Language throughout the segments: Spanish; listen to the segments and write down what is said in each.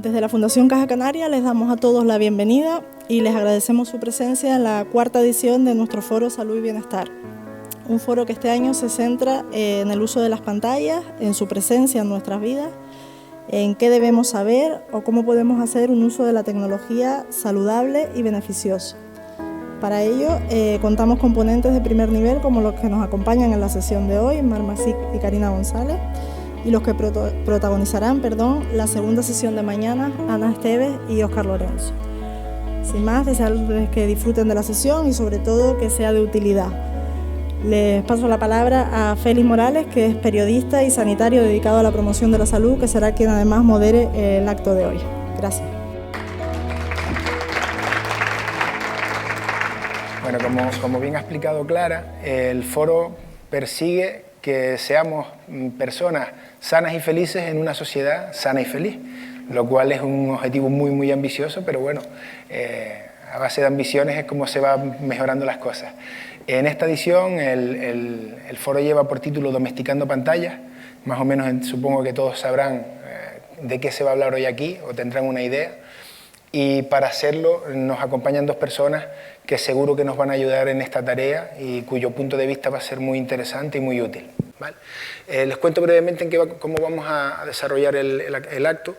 Desde la Fundación Caja Canaria les damos a todos la bienvenida y les agradecemos su presencia en la cuarta edición de nuestro foro Salud y Bienestar. Un foro que este año se centra en el uso de las pantallas, en su presencia en nuestras vidas, en qué debemos saber o cómo podemos hacer un uso de la tecnología saludable y beneficioso. Para ello contamos con ponentes de primer nivel como los que nos acompañan en la sesión de hoy, Mar Masip y Karina González, y los que protagonizarán la segunda sesión de mañana, Ana Esteves y Óscar Lorenzo. Sin más, desearles que disfruten de la sesión y sobre todo que sea de utilidad. Les paso la palabra a Félix Morales, que es periodista y sanitario dedicado a la promoción de la salud, que será quien además modere el acto de hoy. Gracias. Bueno, como bien ha explicado Clara, el foro persigue que seamos personas sanas y felices en una sociedad sana y feliz, lo cual es un objetivo muy ambicioso, pero bueno, a base de ambiciones es como se van mejorando las cosas. En esta edición el foro lleva por título Domesticando Pantallas. Más o menos supongo que todos sabrán de qué se va a hablar hoy aquí o tendrán una idea. Y para hacerlo nos acompañan dos personas que seguro que nos van a ayudar en esta tarea y cuyo punto de vista va a ser muy interesante y muy útil, ¿vale? Les cuento brevemente cómo vamos a desarrollar el acto.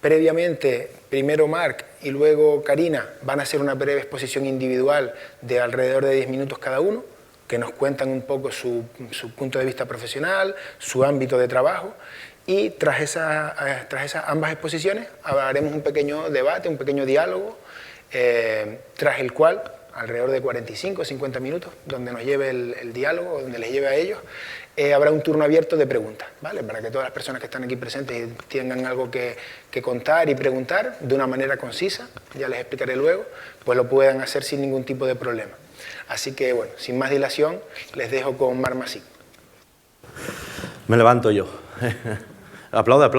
Previamente, primero Marc y luego Karina van a hacer una breve exposición individual de alrededor de 10 minutos cada uno, que nos cuentan un poco su punto de vista profesional, su ámbito de trabajo, y tras esas ambas exposiciones haremos un pequeño debate, un pequeño diálogo, tras el cual, alrededor de 45 o 50 minutos, donde nos lleve el diálogo, donde les lleve a ellos, habrá un turno abierto de preguntas, ¿vale? Para que todas las personas que están aquí presentes y tengan algo que contar y preguntar de una manera concisa, ya les explicaré luego, pues lo puedan hacer sin ningún tipo de problema. Así que, bueno, sin más dilación, les dejo con Mar Masip. Me levanto yo. Aplaude.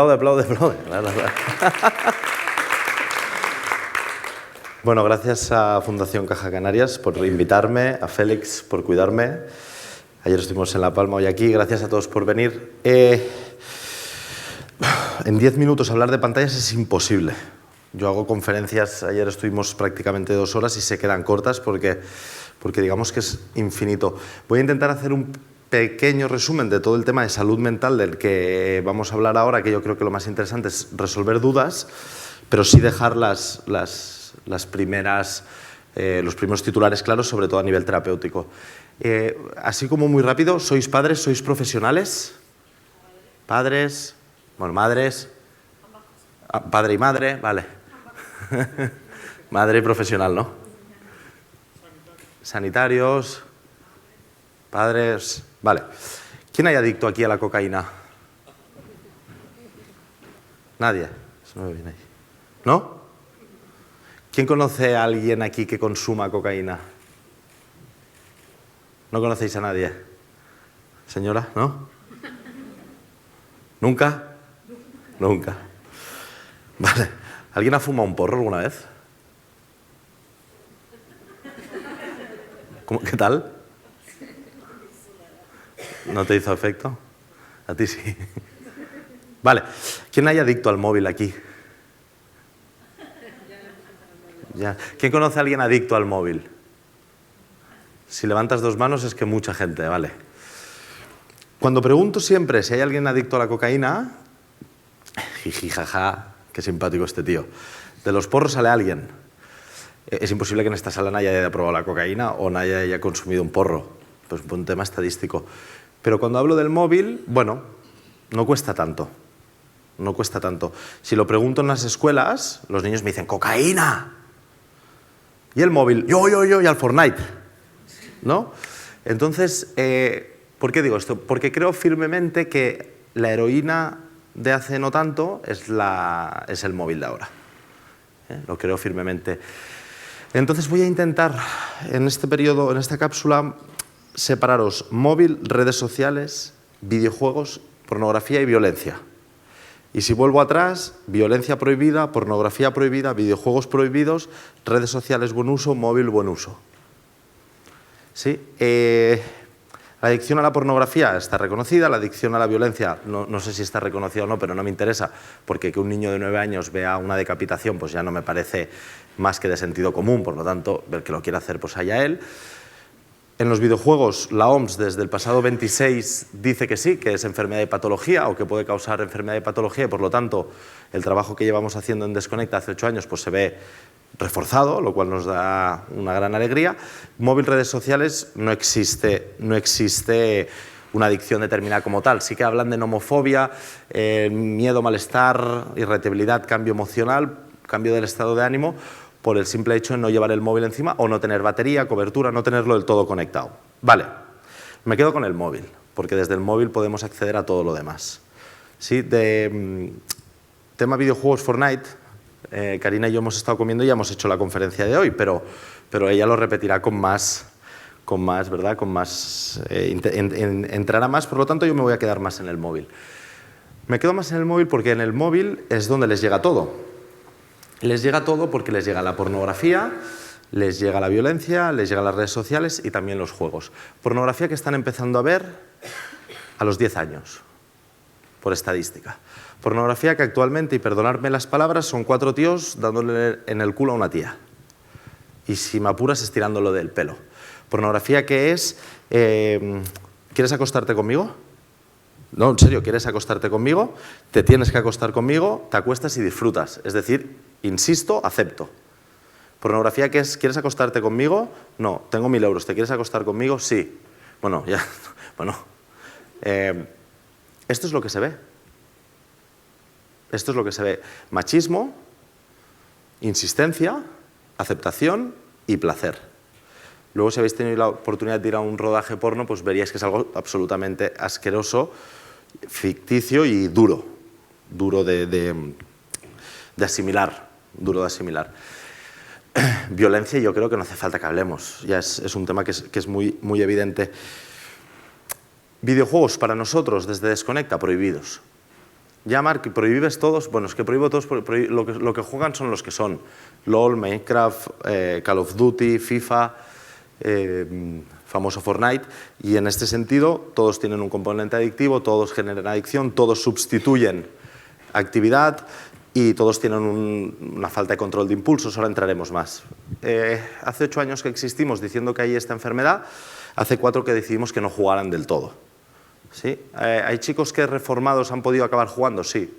Bueno, gracias a Fundación Caja Canarias por invitarme, a Félix por cuidarme. Ayer estuvimos en La Palma, hoy aquí. Gracias a todos por venir. En 10 minutos hablar de pantallas es imposible. Yo hago conferencias, ayer estuvimos prácticamente 2 horas y se quedan cortas porque digamos que es infinito. Voy a intentar hacer un pequeño resumen de todo el tema de salud mental del que vamos a hablar ahora, que yo creo que lo más interesante es resolver dudas, pero sí dejar los primeros titulares claros, sobre todo a nivel terapéutico. Así como muy rápido, ¿sois padres, sois profesionales? ¿Padres? Bueno, madres. Padre y madre, vale. Madre y profesional, ¿no? Sanitarios. Padres. Vale. ¿Quién hay adicto aquí a la cocaína? Nadie. Eso no me viene ahí. ¿No? ¿Quién conoce a alguien aquí que consuma cocaína? ¿No conocéis a nadie? Señora, ¿no? ¿Nunca? Nunca. Vale. ¿Alguien ha fumado un porro alguna vez? ¿Qué tal? ¿No te hizo efecto? A ti sí. Vale. ¿Quién hay adicto al móvil aquí? Ya. ¿Quién conoce a alguien adicto al móvil? Si levantas 2 manos es que mucha gente, vale. Cuando pregunto siempre si hay alguien adicto a la cocaína, jiji, jaja, qué simpático este tío. De los porros sale alguien. Es imposible que en esta sala nadie haya probado la cocaína o nadie haya consumido un porro. Pues un tema estadístico. Pero cuando hablo del móvil, bueno, no cuesta tanto. No cuesta tanto. Si lo pregunto en las escuelas, los niños me dicen ¡cocaína! Y el móvil, yo, y al Fortnite. ¿No? Entonces, ¿por qué digo esto? Porque creo firmemente que la heroína de hace no tanto es el móvil de ahora. Lo creo firmemente. Entonces voy a intentar, en este periodo, en esta cápsula, separaros móvil, redes sociales, videojuegos, pornografía y violencia. Y si vuelvo atrás, violencia prohibida, pornografía prohibida, videojuegos prohibidos, redes sociales buen uso, móvil buen uso. ¿Sí? La adicción a la pornografía está reconocida, la adicción a la violencia no sé si está reconocida o no, pero no me interesa, porque que un niño de 9 años vea una decapitación pues ya no me parece más que de sentido común, por lo tanto, el que lo quiera hacer, pues allá él. En los videojuegos, la OMS desde el pasado 26 dice que sí, que es enfermedad y patología o que puede causar enfermedad y patología, y por lo tanto, el trabajo que llevamos haciendo en Desconecta hace 8 años pues se ve reforzado, lo cual nos da una gran alegría. Móvil, redes sociales, no existe una adicción determinada como tal. Sí que hablan de nomofobia, miedo, malestar, irritabilidad, cambio emocional, cambio del estado de ánimo, por el simple hecho de no llevar el móvil encima o no tener batería, cobertura, no tenerlo del todo conectado. Vale, me quedo con el móvil, porque desde el móvil podemos acceder a todo lo demás. ¿Sí? Tema videojuegos Fortnite, Karina y yo hemos estado comiendo y ya hemos hecho la conferencia de hoy, pero ella lo repetirá con más, ¿verdad? Entrará más, por lo tanto yo me voy a quedar más en el móvil. Me quedo más en el móvil porque en el móvil es donde les llega todo. Les llega todo porque les llega la pornografía, les llega la violencia, les llegan las redes sociales y también los juegos. Pornografía que están empezando a ver a los 10 años, por estadística. Pornografía que actualmente, y perdonadme las palabras, son 4 tíos dándole en el culo a una tía. Y si me apuras, estirándolo del pelo. Pornografía que es, ¿quieres acostarte conmigo? No, en serio, ¿quieres acostarte conmigo? Te tienes que acostar conmigo, te acuestas y disfrutas. Es decir, insisto, acepto. Pornografía que es, ¿quieres acostarte conmigo? No, tengo 1000 euros, ¿te quieres acostar conmigo? Sí. Bueno, ya, bueno. Esto es lo que se ve. Esto es lo que se ve. Machismo, insistencia, aceptación y placer. Luego, si habéis tenido la oportunidad de ir a un rodaje porno, pues veríais que es algo absolutamente asqueroso, ficticio y duro de asimilar, Violencia, yo creo que no hace falta que hablemos, ya es un tema que es muy evidente. Videojuegos para nosotros, desde Desconecta, prohibidos. Ya, Marc, ¿prohíbes todos? Bueno, es que prohíbo todos, lo que juegan son los que son. LOL, Minecraft, Call of Duty, FIFA, famoso Fortnite, y en este sentido todos tienen un componente adictivo, todos generan adicción, todos sustituyen actividad y todos tienen una falta de control de impulsos. Ahora entraremos más. Hace 8 años que existimos diciendo que hay esta enfermedad, hace 4 que decidimos que no jugaran del todo. ¿Sí? ¿Hay chicos que reformados han podido acabar jugando? Sí.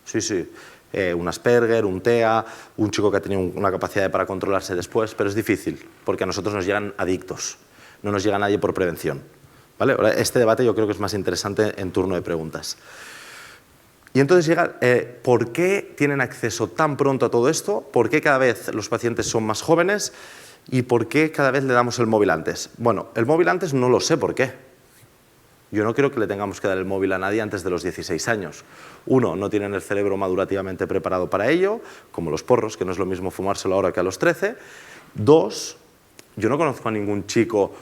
Sí. Un Asperger, un TEA, un chico que ha tenido una capacidad para controlarse después, pero es difícil, porque a nosotros nos llegan adictos, no nos llega nadie por prevención. ¿Vale? Ahora, este debate yo creo que es más interesante en turno de preguntas. Y entonces llega, ¿por qué tienen acceso tan pronto a todo esto? ¿Por qué cada vez los pacientes son más jóvenes? ¿Y por qué cada vez le damos el móvil antes? Bueno, el móvil antes no lo sé por qué. Yo no creo que le tengamos que dar el móvil a nadie antes de los 16 años. 1, no tienen el cerebro madurativamente preparado para ello, como los porros, que no es lo mismo fumárselo ahora que a los 13. 2, yo no conozco a ningún chico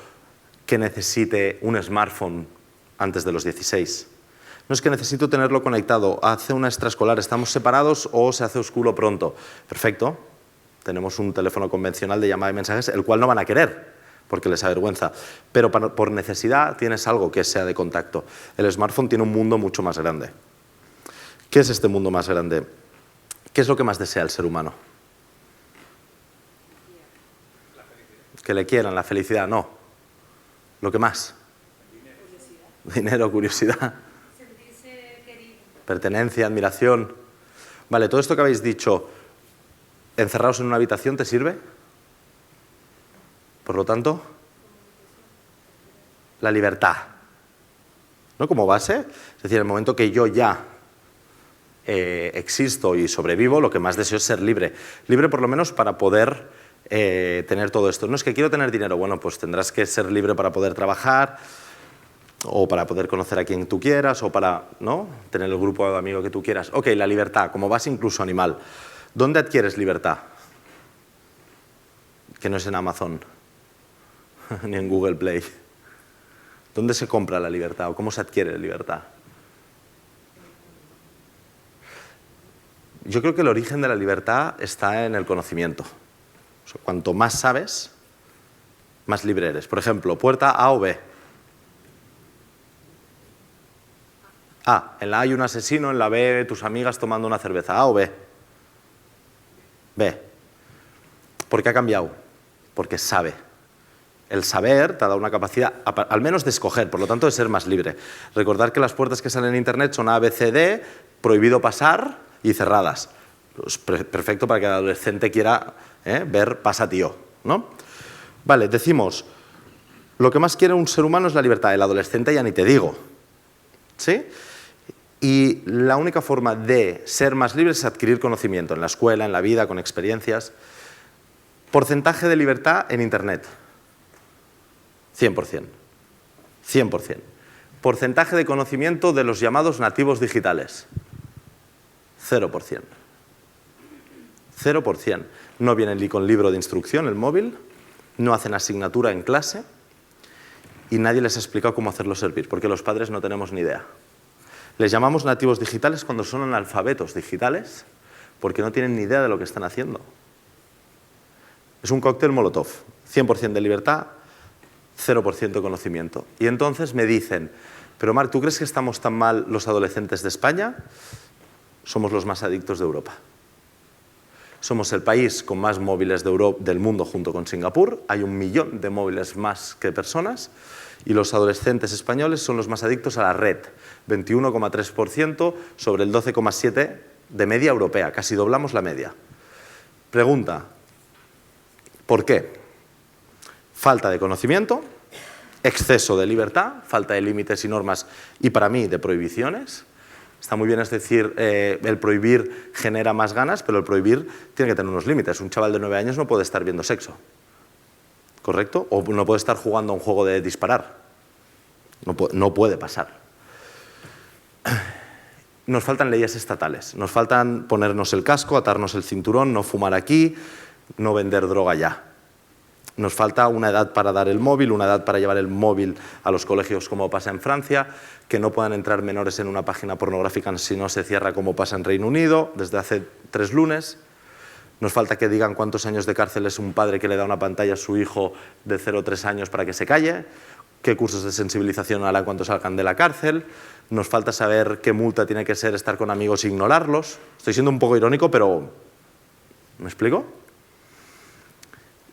que necesite un smartphone antes de los 16. No es que necesito tenerlo conectado, hace una extraescolar, estamos separados o se hace oscuro pronto. Perfecto, tenemos un teléfono convencional de llamada y mensajes, el cual no van a querer, porque les avergüenza, pero por necesidad tienes algo que sea de contacto. El smartphone tiene un mundo mucho más grande. ¿Qué es este mundo más grande? ¿Qué es lo que más desea el ser humano? La felicidad. Que le quieran, la felicidad, no. ¿Lo que más? Dinero. Dinero, curiosidad. Sentirse querido. Pertenencia, admiración. Vale, todo esto que habéis dicho, encerrados en una habitación, ¿te sirve? Por lo tanto, la libertad, ¿no? Como base, es decir, en el momento que yo ya existo y sobrevivo, lo que más deseo es ser libre. Libre por lo menos para poder tener todo esto. No es que quiero tener dinero, bueno, pues tendrás que ser libre para poder trabajar o para poder conocer a quien tú quieras o para, ¿no?, tener el grupo de amigos que tú quieras. Ok, la libertad, como base incluso animal. ¿Dónde adquieres libertad? Que no es en Amazon. Ni en Google Play. ¿Dónde se compra la libertad o cómo se adquiere la libertad? Yo creo que el origen de la libertad está en el conocimiento. O sea, cuanto más sabes, más libre eres. Por ejemplo, puerta A o B. A, en la A hay un asesino, en la B tus amigas tomando una cerveza. ¿A o B? B. ¿Por qué ha cambiado? Porque sabe. El saber te ha dado una capacidad, al menos de escoger, por lo tanto de ser más libre. Recordar que las puertas que salen en Internet son A, B, C, D, prohibido pasar y cerradas. Pues perfecto para que el adolescente quiera ver pasa tío, ¿no? Vale, decimos, lo que más quiere un ser humano es la libertad. El adolescente ya ni te digo, ¿sí? Y la única forma de ser más libre es adquirir conocimiento en la escuela, en la vida, con experiencias. Porcentaje de libertad en Internet. 100%. 100%. Porcentaje de conocimiento de los llamados nativos digitales. 0%. 0%. No vienen ni con libro de instrucción el móvil, no hacen asignatura en clase y nadie les ha explicado cómo hacerlo servir, porque los padres no tenemos ni idea. Les llamamos nativos digitales cuando son analfabetos digitales, porque no tienen ni idea de lo que están haciendo. Es un cóctel Molotov. 100% de libertad, 0% de conocimiento. Y entonces me dicen, pero Marc, ¿tú crees que estamos tan mal los adolescentes de España? Somos los más adictos de Europa. Somos el país con más móviles del mundo junto con Singapur. Hay 1 millón de móviles más que personas. Y los adolescentes españoles son los más adictos a la red. 21,3% sobre el 12,7% de media europea. Casi doblamos la media. Pregunta, ¿por qué? Falta de conocimiento, exceso de libertad, falta de límites y normas y para mí de prohibiciones. Está muy bien, es decir, el prohibir genera más ganas, pero el prohibir tiene que tener unos límites. Un chaval de 9 años no puede estar viendo sexo, ¿correcto? O no puede estar jugando a un juego de disparar. No puede pasar. Nos faltan leyes estatales, nos faltan ponernos el casco, atarnos el cinturón, no fumar aquí, no vender droga ya. Nos falta una edad para dar el móvil, una edad para llevar el móvil a los colegios como pasa en Francia, que no puedan entrar menores en una página pornográfica si no se cierra como pasa en Reino Unido desde hace 3 lunes. Nos falta que digan cuántos años de cárcel es un padre que le da una pantalla a su hijo de 0 a 3 años para que se calle, qué cursos de sensibilización harán cuando salgan de la cárcel. Nos falta saber qué multa tiene que ser estar con amigos e ignorarlos. Estoy siendo un poco irónico, pero ¿me explico?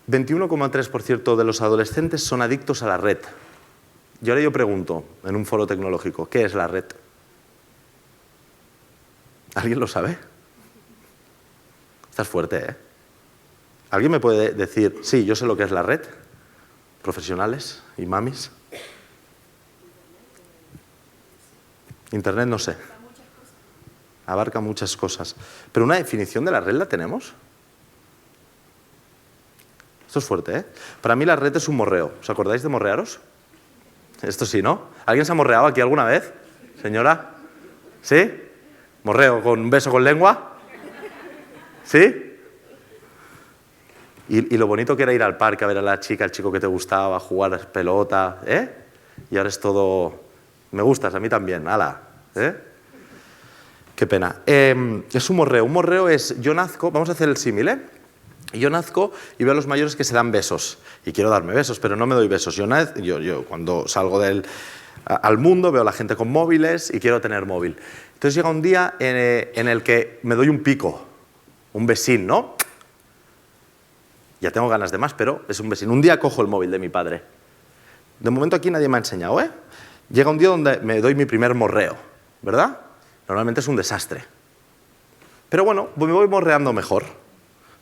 21,3% de los adolescentes son adictos a la red. Y ahora yo pregunto, en un foro tecnológico, ¿qué es la red? ¿Alguien lo sabe? Estás fuerte, ¿eh? ¿Alguien me puede decir, sí, yo sé lo que es la red? ¿Profesionales y mamis? Internet no sé. Abarca muchas cosas. ¿Pero una definición de la red la tenemos? Esto es fuerte, ¿eh? Para mí la red es un morreo. ¿Os acordáis de morrearos? Esto sí, ¿no? ¿Alguien se ha morreado aquí alguna vez? ¿Señora? ¿Sí? ¿Morreo con un beso con lengua? ¿Sí? Y lo bonito que era ir al parque a ver a la chica, al chico que te gustaba, jugar a pelota, ¿eh? Y ahora es todo... Me gustas, a mí también, hala, ¿eh? Qué pena. Es un morreo. Un morreo es, yo nazco, vamos a hacer el símil, ¿eh? Yo nazco y veo a los mayores que se dan besos. Y quiero darme besos, pero no me doy besos. Yo cuando salgo al mundo veo a la gente con móviles y quiero tener móvil. Entonces llega un día en el que me doy un pico, un besín, ¿no? Ya tengo ganas de más, pero es un besín. Un día cojo el móvil de mi padre. De momento aquí nadie me ha enseñado, ¿eh? Llega un día donde me doy mi primer morreo, ¿verdad? Normalmente es un desastre. Pero bueno, me voy morreando mejor.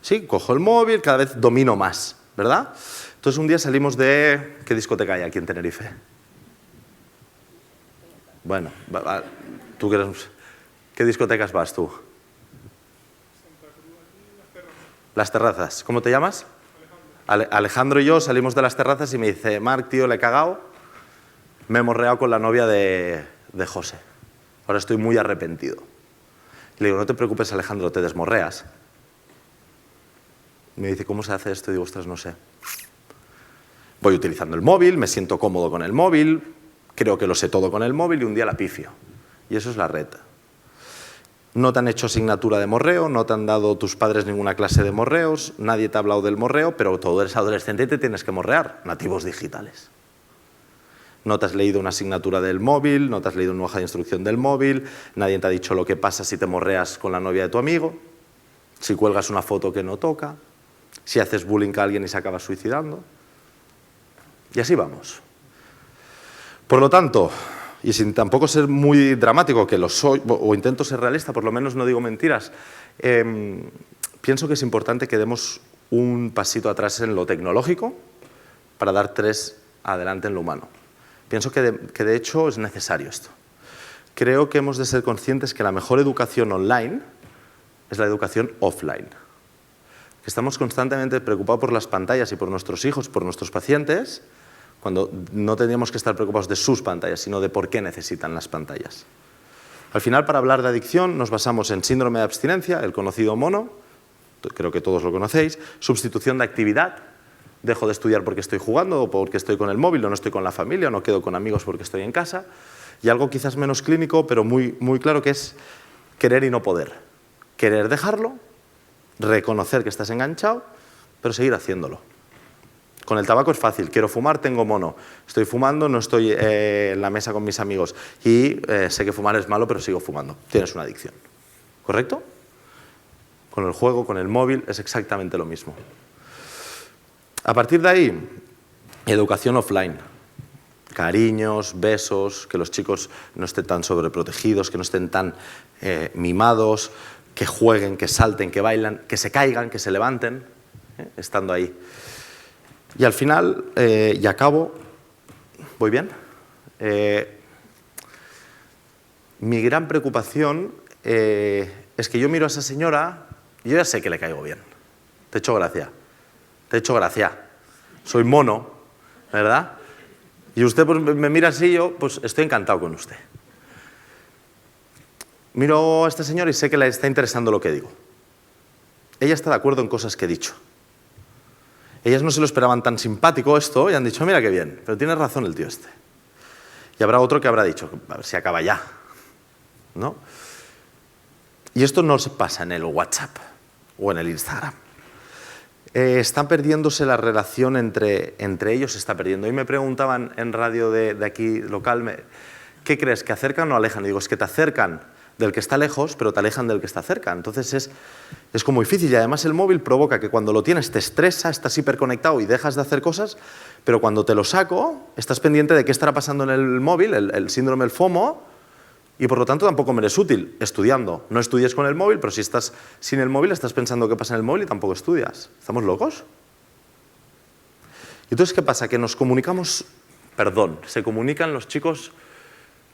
Sí, cojo el móvil, cada vez domino más, ¿verdad? Entonces un día salimos de... ¿Qué discoteca hay aquí en Tenerife? Bueno, tú que eres... ¿Qué discotecas vas tú? Las Terrazas. ¿Cómo te llamas? Alejandro y yo salimos de Las Terrazas y me dice, Marc, tío, le he cagado, me he morreado con la novia de José. Ahora estoy muy arrepentido. Y le digo, no te preocupes, Alejandro, te desmorreas. Me dice, ¿cómo se hace esto? Y digo, ostras, no sé. Voy utilizando el móvil, me siento cómodo con el móvil, creo que lo sé todo con el móvil y un día la pifio. Y eso es la red. No te han hecho asignatura de morreo, no te han dado tus padres ninguna clase de morreos, nadie te ha hablado del morreo, pero tú eres adolescente y te tienes que morrear. Nativos digitales. No te has leído una asignatura del móvil, no te has leído una hoja de instrucción del móvil, nadie te ha dicho lo que pasa si te morreas con la novia de tu amigo, si cuelgas una foto que no toca, si haces bullying a alguien y se acaba suicidando. Y así vamos. Por lo tanto, y sin tampoco ser muy dramático, que lo soy, o intento ser realista, por lo menos no digo mentiras, pienso que es importante que demos un pasito atrás en lo tecnológico para dar 3 adelante en lo humano. Pienso que de hecho es necesario esto. Creo que hemos de ser conscientes que la mejor educación online es la educación offline. Que estamos constantemente preocupados por las pantallas y por nuestros hijos, por nuestros pacientes, cuando no tendríamos que estar preocupados de sus pantallas, sino de por qué necesitan las pantallas. Al final, para hablar de adicción, nos basamos en síndrome de abstinencia, el conocido mono, creo que todos lo conocéis, sustitución de actividad, dejo de estudiar porque estoy jugando o porque estoy con el móvil o no estoy con la familia o no quedo con amigos porque estoy en casa, y algo quizás menos clínico, pero muy claro, que es querer y no poder. Querer dejarlo, reconocer que estás enganchado, pero seguir haciéndolo. Con el tabaco es fácil, quiero fumar, tengo mono, estoy fumando, no estoy en la mesa con mis amigos y sé que fumar es malo, pero sigo fumando. Tienes una adicción, ¿correcto? Con el juego, con el móvil, es exactamente lo mismo. A partir de ahí, educación offline. Cariños, besos, que los chicos no estén tan sobreprotegidos, que no estén tan mimados, que jueguen, que salten, que bailan, que se caigan, que se levanten, estando ahí. Y al final, y acabo, ¿voy bien? Mi gran preocupación es que yo miro a esa señora y yo ya sé que le caigo bien. Te he hecho gracia. Te he hecho gracia. Soy mono, ¿verdad? Y usted pues, me mira así y yo pues estoy encantado con usted. Miro a esta señora y sé que le está interesando lo que digo. Ella está de acuerdo en cosas que he dicho. Ellas no se lo esperaban tan simpático esto y han dicho, mira qué bien, pero tiene razón el tío este. Y habrá otro que habrá dicho, a ver si acaba ya, ¿no? Y esto no se pasa en el WhatsApp o en el Instagram. Está perdiéndose la relación entre ellos, se está perdiendo. Hoy me preguntaban en radio de aquí local, ¿qué crees, que acercan o alejan? Y digo, es que te acercan del que está lejos, pero te alejan del que está cerca. Entonces es como difícil, y además el móvil provoca que cuando lo tienes te estresa, estás hiperconectado y dejas de hacer cosas, pero cuando te lo saco estás pendiente de qué estará pasando en el móvil, el síndrome del FOMO, y por lo tanto tampoco me eres útil estudiando. No estudies con el móvil, pero si estás sin el móvil estás pensando qué pasa en el móvil y tampoco estudias. ¿Estamos locos? Y entonces, ¿qué pasa? Que nos comunicamos, se comunican los chicos.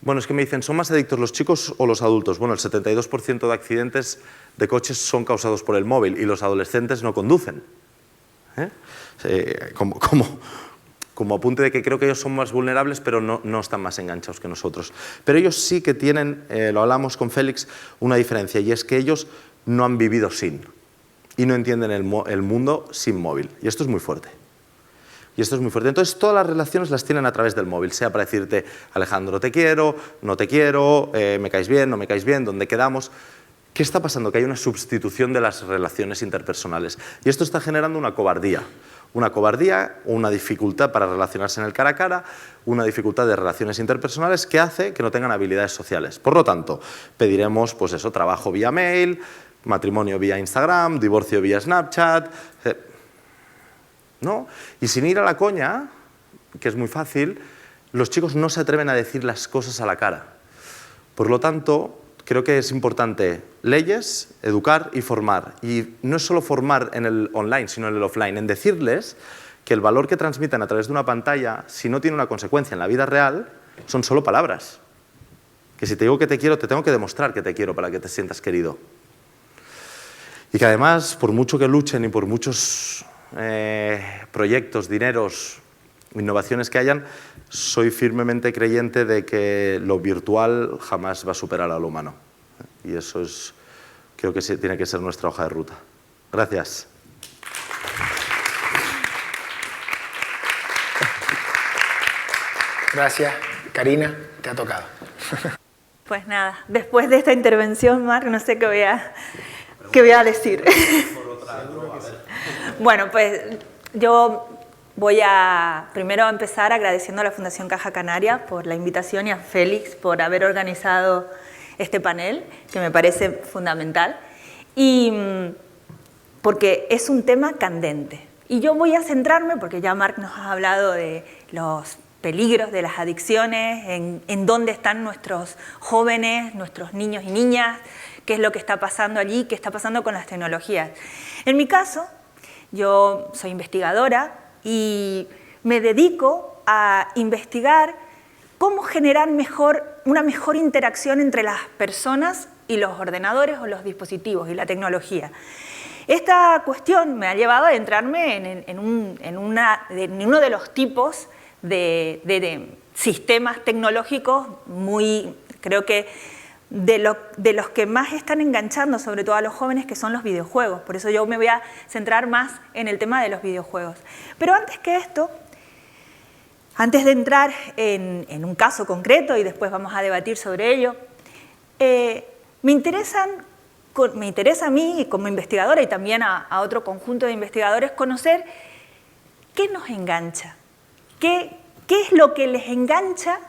Bueno, es que me dicen, ¿son más adictos los chicos o los adultos? Bueno, el 72% de accidentes de coches son causados por el móvil y los adolescentes no conducen. Como apunte de que creo que ellos son más vulnerables, pero no están más enganchados que nosotros. Pero ellos sí que tienen, lo hablamos con Félix, una diferencia, y es que ellos no han vivido sin, y no entienden el mundo sin móvil. Y esto es muy fuerte. Entonces, todas las relaciones las tienen a través del móvil, sea para decirte, Alejandro, te quiero, no te quiero, me caes bien, no me caes bien, ¿dónde quedamos? ¿Qué está pasando? Que hay una sustitución de las relaciones interpersonales. Y esto está generando una cobardía. Una cobardía, una dificultad para relacionarse en el cara a cara, una dificultad de relaciones interpersonales que hace que no tengan habilidades sociales. Por lo tanto, pediremos, pues eso, trabajo vía mail, matrimonio vía Instagram, divorcio vía Snapchat, ¿no? Y sin ir a la coña, que es muy fácil, los chicos no se atreven a decir las cosas a la cara. Por lo tanto, creo que es importante leyes, educar y formar. Y no es solo formar en el online, sino en el offline, en decirles que el valor que transmiten a través de una pantalla, si no tiene una consecuencia en la vida real, son solo palabras. Que si te digo que te quiero, te tengo que demostrar que te quiero para que te sientas querido. Y que además, por mucho que luchen y por muchos proyectos, dineros, innovaciones que hayan, soy firmemente creyente de que lo virtual jamás va a superar a lo humano. Y eso creo que tiene que ser nuestra hoja de ruta. Gracias. Gracias. Karina, te ha tocado. Pues nada, después de esta intervención, Marc, no sé qué voy a decir. Bueno, pues yo voy a primero empezar agradeciendo a la Fundación Caja Canaria por la invitación y a Félix por haber organizado este panel, que me parece fundamental, y porque es un tema candente. Y yo voy a centrarme, porque ya Marc nos ha hablado de los peligros de las adicciones, en dónde están nuestros jóvenes, nuestros niños y niñas, qué es lo que está pasando allí, qué está pasando con las tecnologías. En mi caso, yo soy investigadora y me dedico a investigar cómo generar una mejor interacción entre las personas y los ordenadores o los dispositivos y la tecnología. Esta cuestión me ha llevado a entrarme en uno de los tipos de sistemas tecnológicos creo que de los que más están enganchando, sobre todo a los jóvenes, que son los videojuegos. Por eso yo me voy a centrar más en el tema de los videojuegos. Pero antes que esto, antes de entrar en un caso concreto y después vamos a debatir sobre ello, me interesa a mí como investigadora y también a otro conjunto de investigadores conocer qué nos engancha, qué es lo que les engancha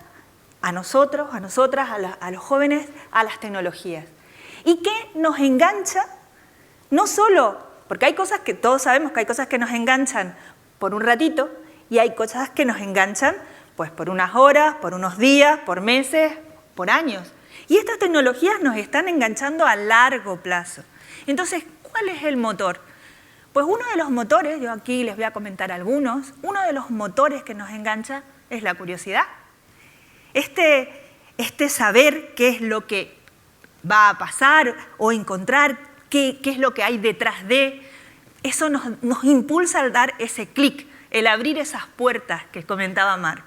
a nosotros, a nosotras, a los jóvenes, a las tecnologías. Y qué nos engancha, no solo, porque hay cosas que todos sabemos que hay cosas que nos enganchan por un ratito y hay cosas que nos enganchan pues por unas horas, por unos días, por meses, por años. Y estas tecnologías nos están enganchando a largo plazo. Entonces, ¿cuál es el motor? Pues uno de los motores, yo aquí les voy a comentar algunos, uno de los motores que nos engancha es la curiosidad. Este saber qué es lo que va a pasar o encontrar qué es lo que hay detrás de, eso nos impulsa al dar ese clic, el abrir esas puertas que comentaba Marc.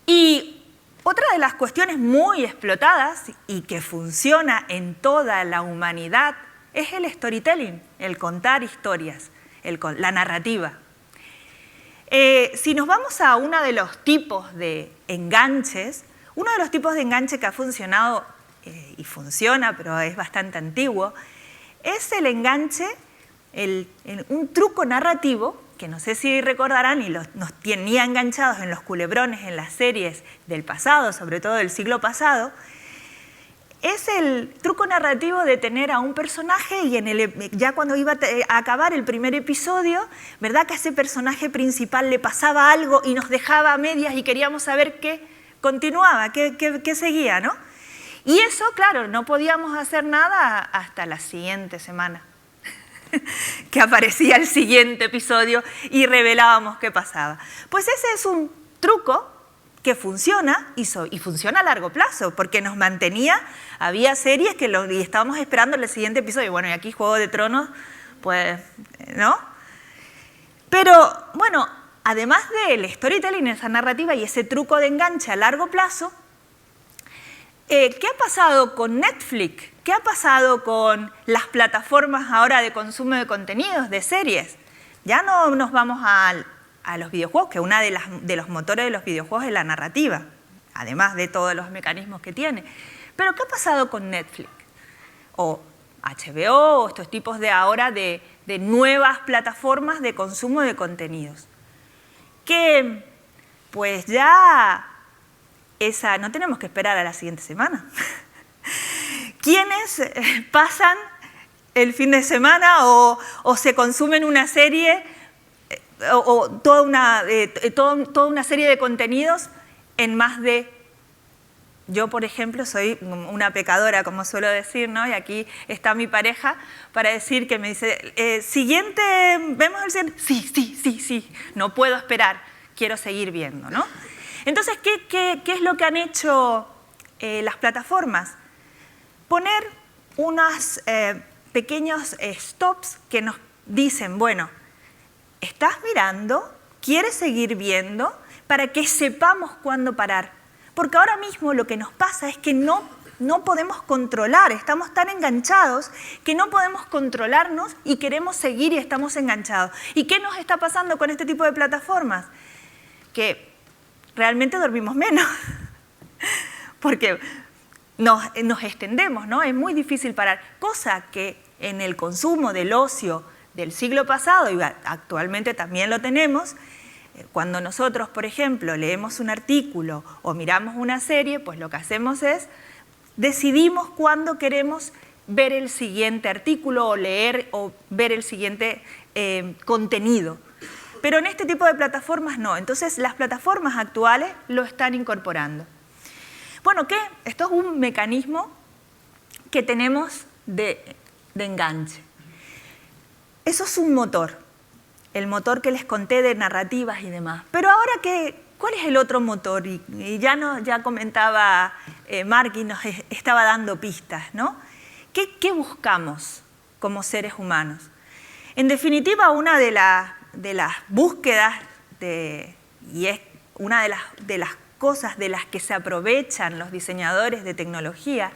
Y otra de las cuestiones muy explotadas y que funciona en toda la humanidad es el storytelling, el contar historias, la narrativa. Si nos vamos a uno de los tipos de enganches, uno de los tipos de enganche que ha funcionado y funciona, pero es bastante antiguo, es el enganche, un truco narrativo, que no sé si recordarán y nos tenía enganchados en los culebrones, en las series del pasado, sobre todo del siglo pasado, es el truco narrativo de tener a un personaje y ya cuando iba a acabar el primer episodio, ¿verdad? Que a ese personaje principal le pasaba algo y nos dejaba a medias y queríamos saber qué continuaba, qué seguía, ¿no? Y eso, claro, no podíamos hacer nada hasta la siguiente semana, que aparecía el siguiente episodio y revelábamos qué pasaba. Pues ese es un truco que funciona y funciona a largo plazo, porque nos mantenía, había series y estábamos esperando el siguiente episodio. Bueno, y aquí Juego de Tronos, pues, ¿no? Pero, bueno, además del storytelling, esa narrativa y ese truco de enganche a largo plazo, ¿qué ha pasado con Netflix? ¿Qué ha pasado con las plataformas ahora de consumo de contenidos, de series? Ya no nos vamos a los videojuegos, que uno de los motores de los videojuegos es la narrativa, además de todos los mecanismos que tiene. Pero ¿qué ha pasado con Netflix? O HBO, o estos tipos de ahora de nuevas plataformas de consumo de contenidos. Que pues ya no tenemos que esperar a la siguiente semana. ¿Quiénes pasan el fin de semana o se consumen una serie o toda una serie de contenidos en más de... Yo, por ejemplo, soy una pecadora, como suelo decir, ¿no? Y aquí está mi pareja para decir que me dice, siguiente, ¿vemos el siguiente? Sí, no puedo esperar, quiero seguir viendo, ¿no? Entonces, ¿qué es lo que han hecho las plataformas? Poner unos pequeños stops que nos dicen, bueno, ¿estás mirando? ¿Quieres seguir viendo? Para que sepamos cuándo parar. Porque ahora mismo lo que nos pasa es que no podemos controlar, estamos tan enganchados que no podemos controlarnos y queremos seguir y estamos enganchados. ¿Y qué nos está pasando con este tipo de plataformas? Que realmente dormimos menos, porque nos extendemos, ¿no? Es muy difícil parar, cosa que en el consumo del ocio del siglo pasado, y actualmente también lo tenemos. Cuando nosotros, por ejemplo, leemos un artículo o miramos una serie, pues lo que hacemos es decidimos cuándo queremos ver el siguiente artículo o leer o ver el siguiente contenido. Pero en este tipo de plataformas no. Entonces, las plataformas actuales lo están incorporando. Bueno, ¿qué? Esto es un mecanismo que tenemos de enganche. Eso es un motor. El motor que les conté de narrativas y demás. Pero ahora, ¿cuál es el otro motor? Y ya comentaba Mark y nos estaba dando pistas, ¿no? ¿Qué buscamos como seres humanos? En definitiva, una de las búsquedas, y es una de las cosas de las que se aprovechan los diseñadores de tecnología,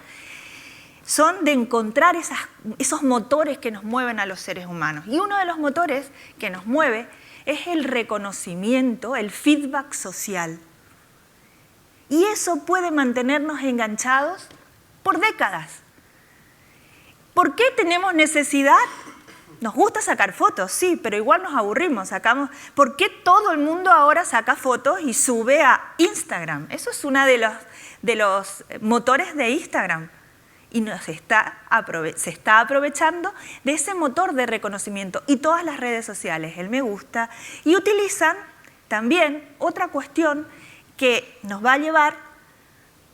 son de encontrar esos motores que nos mueven a los seres humanos. Y uno de los motores que nos mueve es el reconocimiento, el feedback social. Y eso puede mantenernos enganchados por décadas. ¿Por qué tenemos necesidad? Nos gusta sacar fotos, sí, pero igual nos aburrimos. ¿Por qué todo el mundo ahora saca fotos y sube a Instagram? Eso es uno de los motores de Instagram. Y se está aprovechando de ese motor de reconocimiento y todas las redes sociales, el me gusta, y utilizan también otra cuestión que nos va a llevar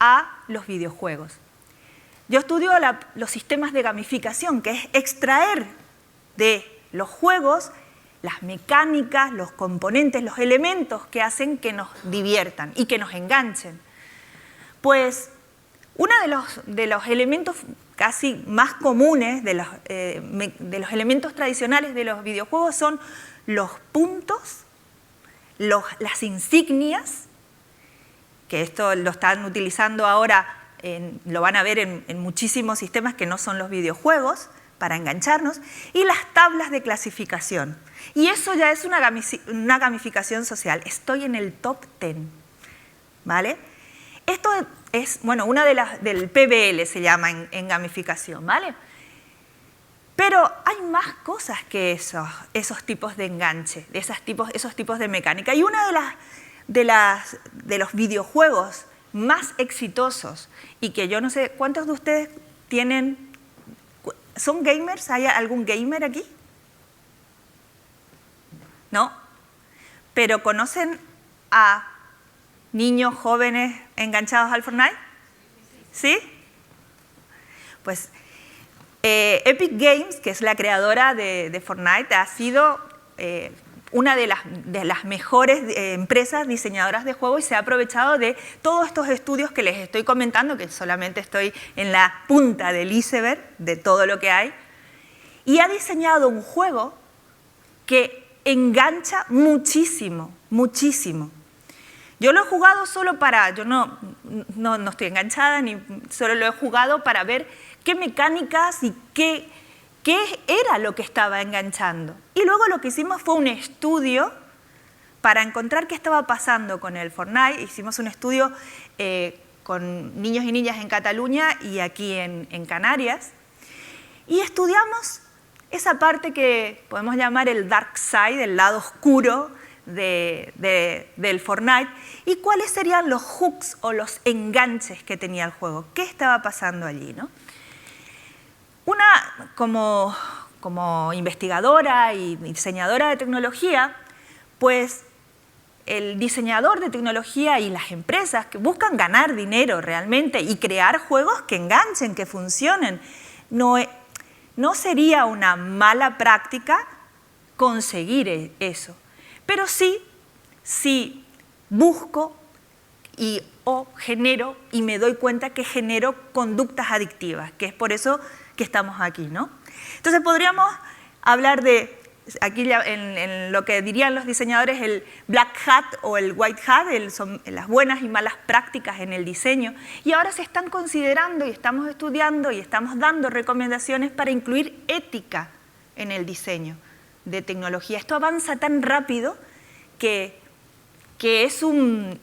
a los videojuegos. Yo estudio los sistemas de gamificación, que es extraer de los juegos las mecánicas, los componentes, los elementos que hacen que nos diviertan y que nos enganchen. Pues uno de los elementos casi más comunes, de los elementos tradicionales de los videojuegos son los puntos, las insignias, que esto lo están utilizando ahora, lo van a ver en muchísimos sistemas que no son los videojuegos, para engancharnos, y las tablas de clasificación. Y eso ya es una gamificación social. Estoy en el top 10, ¿vale? Esto es, bueno, una del PBL se llama en gamificación, ¿vale? Pero hay más cosas que esos tipos de enganche, esos tipos de mecánica. Y una de los videojuegos más exitosos, y que yo no sé, ¿cuántos de ustedes son gamers? ¿Hay algún gamer aquí? ¿No? ¿Pero conocen a niños jóvenes enganchados al Fortnite? ¿Sí? Pues Epic Games, que es la creadora de Fortnite, ha sido una de las mejores empresas diseñadoras de juegos y se ha aprovechado de todos estos estudios que les estoy comentando, que solamente estoy en la punta del iceberg de todo lo que hay, y ha diseñado un juego que engancha muchísimo, muchísimo. Yo lo he jugado solo yo no estoy enganchada, ni solo lo he jugado para ver qué mecánicas y qué era lo que estaba enganchando. Y luego lo que hicimos fue un estudio para encontrar qué estaba pasando con el Fortnite. Hicimos un estudio con niños y niñas en Cataluña y aquí en Canarias. Y estudiamos esa parte que podemos llamar el dark side, el lado oscuro del Fortnite, y cuáles serían los hooks o los enganches que tenía el juego. ¿Qué estaba pasando allí, ¿no? Como investigadora y diseñadora de tecnología, pues el diseñador de tecnología y las empresas que buscan ganar dinero realmente y crear juegos que enganchen, que funcionen, no sería una mala práctica conseguir eso. Pero sí busco o genero y me doy cuenta que genero conductas adictivas, que es por eso que estamos aquí, ¿no? Entonces podríamos hablar de, aquí en lo que dirían los diseñadores, el black hat o el white hat, son las buenas y malas prácticas en el diseño, y ahora se están considerando y estamos estudiando y estamos dando recomendaciones para incluir ética en el diseño de tecnología. Esto avanza tan rápido que que es un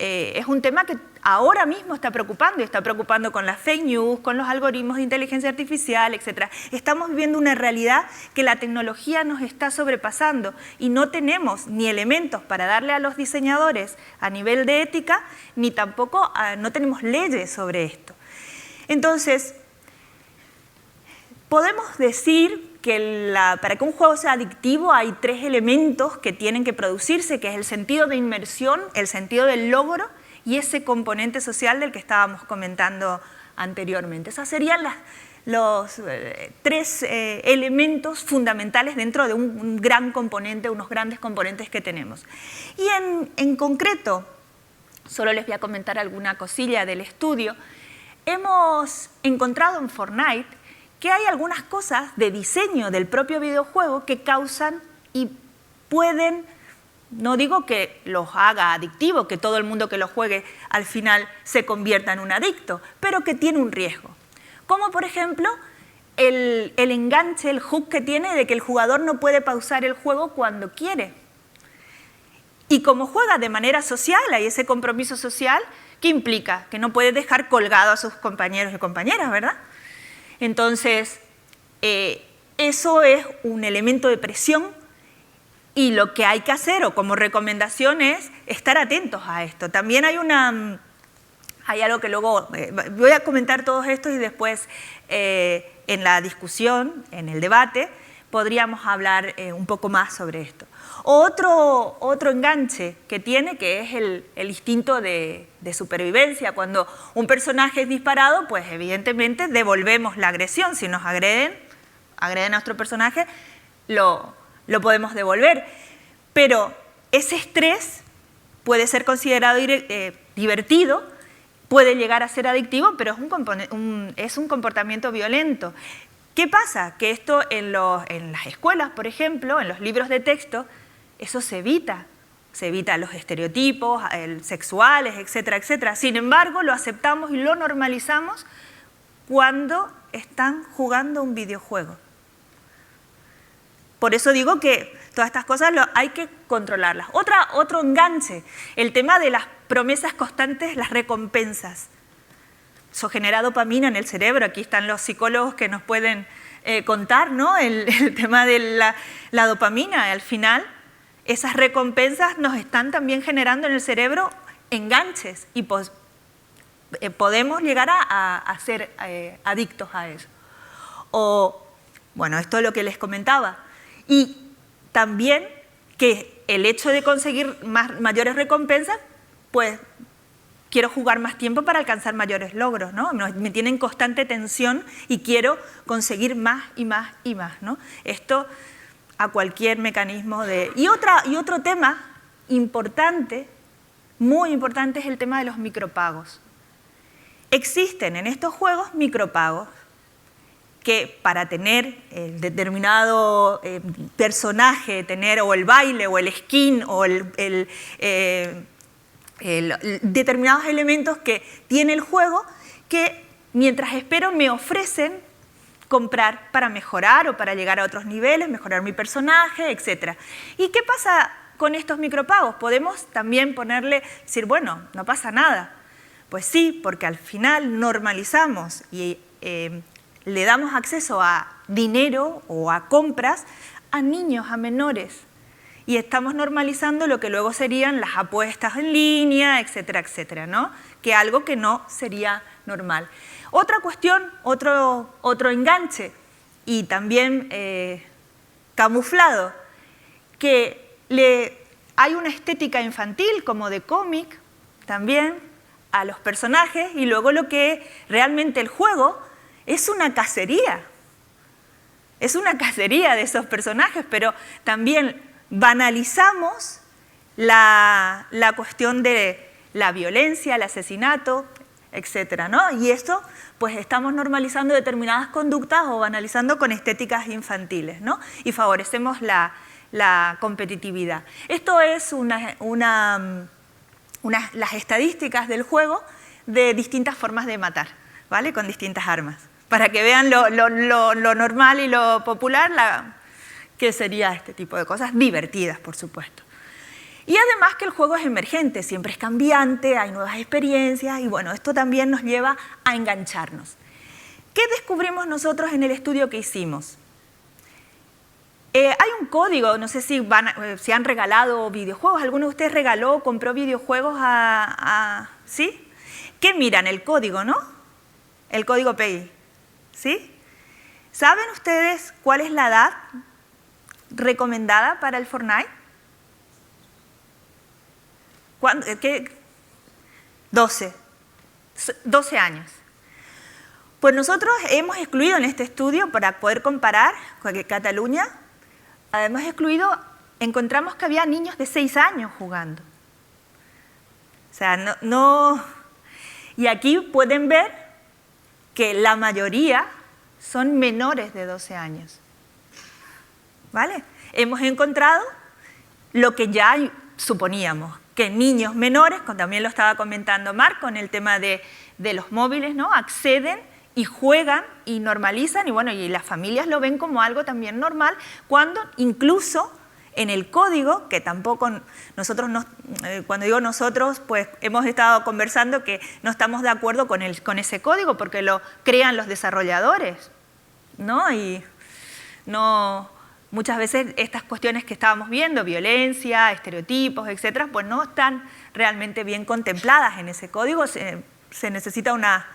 tema que ahora mismo está preocupando, y está preocupando con las fake news, con los algoritmos de inteligencia artificial, etc. Estamos viviendo una realidad que la tecnología nos está sobrepasando y no tenemos ni elementos para darle a los diseñadores a nivel de ética, ni tampoco no tenemos leyes sobre esto. Entonces, podemos decir que para que un juego sea adictivo hay 3 elementos que tienen que producirse, que es el sentido de inmersión, el sentido del logro y ese componente social del que estábamos comentando anteriormente. Esos serían los 3 elementos fundamentales dentro de un gran componente, unos grandes componentes que tenemos. Y en concreto, solo les voy a comentar alguna cosilla del estudio, hemos encontrado en Fortnite que hay algunas cosas de diseño del propio videojuego que causan y pueden, no digo que los haga adictivos, que todo el mundo que lo juegue al final se convierta en un adicto, pero que tiene un riesgo. Como por ejemplo el enganche, el hook que tiene de que el jugador no puede pausar el juego cuando quiere. Y como juega de manera social, hay ese compromiso social que implica que no puede dejar colgado a sus compañeros y compañeras, ¿verdad? Entonces, eso es un elemento de presión y lo que hay que hacer, o como recomendación, es estar atentos a esto. También hay algo que luego, voy a comentar todos estos y después en la discusión, en el debate, podríamos hablar un poco más sobre esto. Otro enganche que tiene, que es el instinto de supervivencia. Cuando un personaje es disparado, pues evidentemente devolvemos la agresión. Si nos agreden a nuestro personaje, lo podemos devolver. Pero ese estrés puede ser considerado divertido, puede llegar a ser adictivo, pero es un comportamiento violento. ¿Qué pasa? Que esto en las escuelas, por ejemplo, en los libros de texto, eso se evita. Se evita los estereotipos sexuales, etcétera, etcétera. Sin embargo, lo aceptamos y lo normalizamos cuando están jugando un videojuego. Por eso digo que todas estas cosas hay que controlarlas. Otro enganche, el tema de las promesas constantes, las recompensas. Eso genera dopamina en el cerebro. Aquí están los psicólogos que nos pueden contar, ¿no? El tema de la dopamina. Al final, esas recompensas nos están también generando en el cerebro enganches y podemos llegar a ser adictos a eso. Bueno, esto es lo que les comentaba. Y también que el hecho de conseguir mayores recompensas, pues quiero jugar más tiempo para alcanzar mayores logros, ¿no? Me tienen constante tensión y quiero conseguir más y más y más, ¿no? Esto a cualquier mecanismo de... Y otro tema importante, muy importante, es el tema de los micropagos. Existen en estos juegos micropagos que para tener el determinado personaje, tener o el baile o el skin o determinados elementos que tiene el juego, que mientras espero me ofrecen comprar para mejorar o para llegar a otros niveles, mejorar mi personaje, etc. ¿Y qué pasa con estos micropagos? Podemos también decir, bueno, no pasa nada. Pues sí, porque al final normalizamos y le damos acceso a dinero o a compras a niños, a menores. Y estamos normalizando lo que luego serían las apuestas en línea, etcétera, etcétera, ¿no? Que algo que no sería normal. Otra cuestión, otro enganche, y también camuflado, que hay una estética infantil, como de cómic, también, a los personajes, y luego lo que realmente el juego es una cacería. Es una cacería de esos personajes, pero también banalizamos la cuestión de la violencia, el asesinato, etcétera, ¿no? Y esto, pues estamos normalizando determinadas conductas o banalizando con estéticas infantiles, ¿no? Y favorecemos la competitividad. Esto es las estadísticas del juego de distintas formas de matar, ¿vale? Con distintas armas, para que vean lo normal y lo popular, que sería este tipo de cosas, divertidas, por supuesto. Y además que el juego es emergente, siempre es cambiante, hay nuevas experiencias y bueno, esto también nos lleva a engancharnos. ¿Qué descubrimos nosotros en el estudio que hicimos? Hay un código, no sé si han regalado videojuegos, ¿alguno de ustedes regaló o compró videojuegos ¿sí? ¿Qué miran? El código, ¿no? El código PEGI, ¿sí? ¿Saben ustedes cuál es la edad recomendada para el Fortnite? ¿Qué? 12 años. Pues nosotros hemos excluido en este estudio, para poder comparar con Cataluña, hemos excluido, encontramos que había niños de 6 años jugando. O sea, y aquí pueden ver que la mayoría son menores de 12 años. ¿Vale? Hemos encontrado lo que ya suponíamos, que niños menores, como también lo estaba comentando Marc, con el tema de los móviles, ¿no? Acceden y juegan y normalizan, y bueno, y las familias lo ven como algo también normal, cuando incluso en el código, que tampoco nosotros, cuando digo nosotros, pues hemos estado conversando que no estamos de acuerdo con ese código, porque lo crean los desarrolladores, ¿no? Y muchas veces estas cuestiones que estábamos viendo, violencia, estereotipos, etcétera, pues no están realmente bien contempladas en ese código. Se necesita una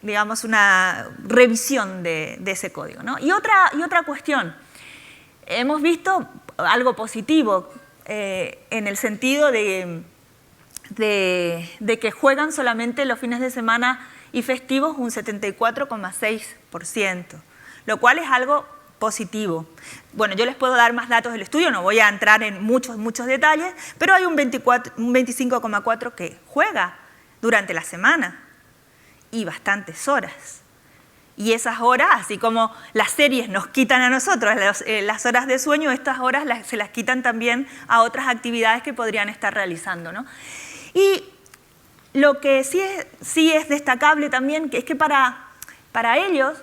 digamos, una revisión de ese código, ¿no? Y otra cuestión, hemos visto algo positivo en el sentido de que juegan solamente los fines de semana y festivos un 74,6%, lo cual es algo positivo. Bueno, yo les puedo dar más datos del estudio, no voy a entrar en muchos detalles, pero hay un 25,4% que juega durante la semana y bastantes horas. Y esas horas, así como las series nos quitan a nosotros las horas de sueño, estas horas se las quitan también a otras actividades que podrían estar realizando, ¿no? Y lo que sí es destacable también, que es que para ellos,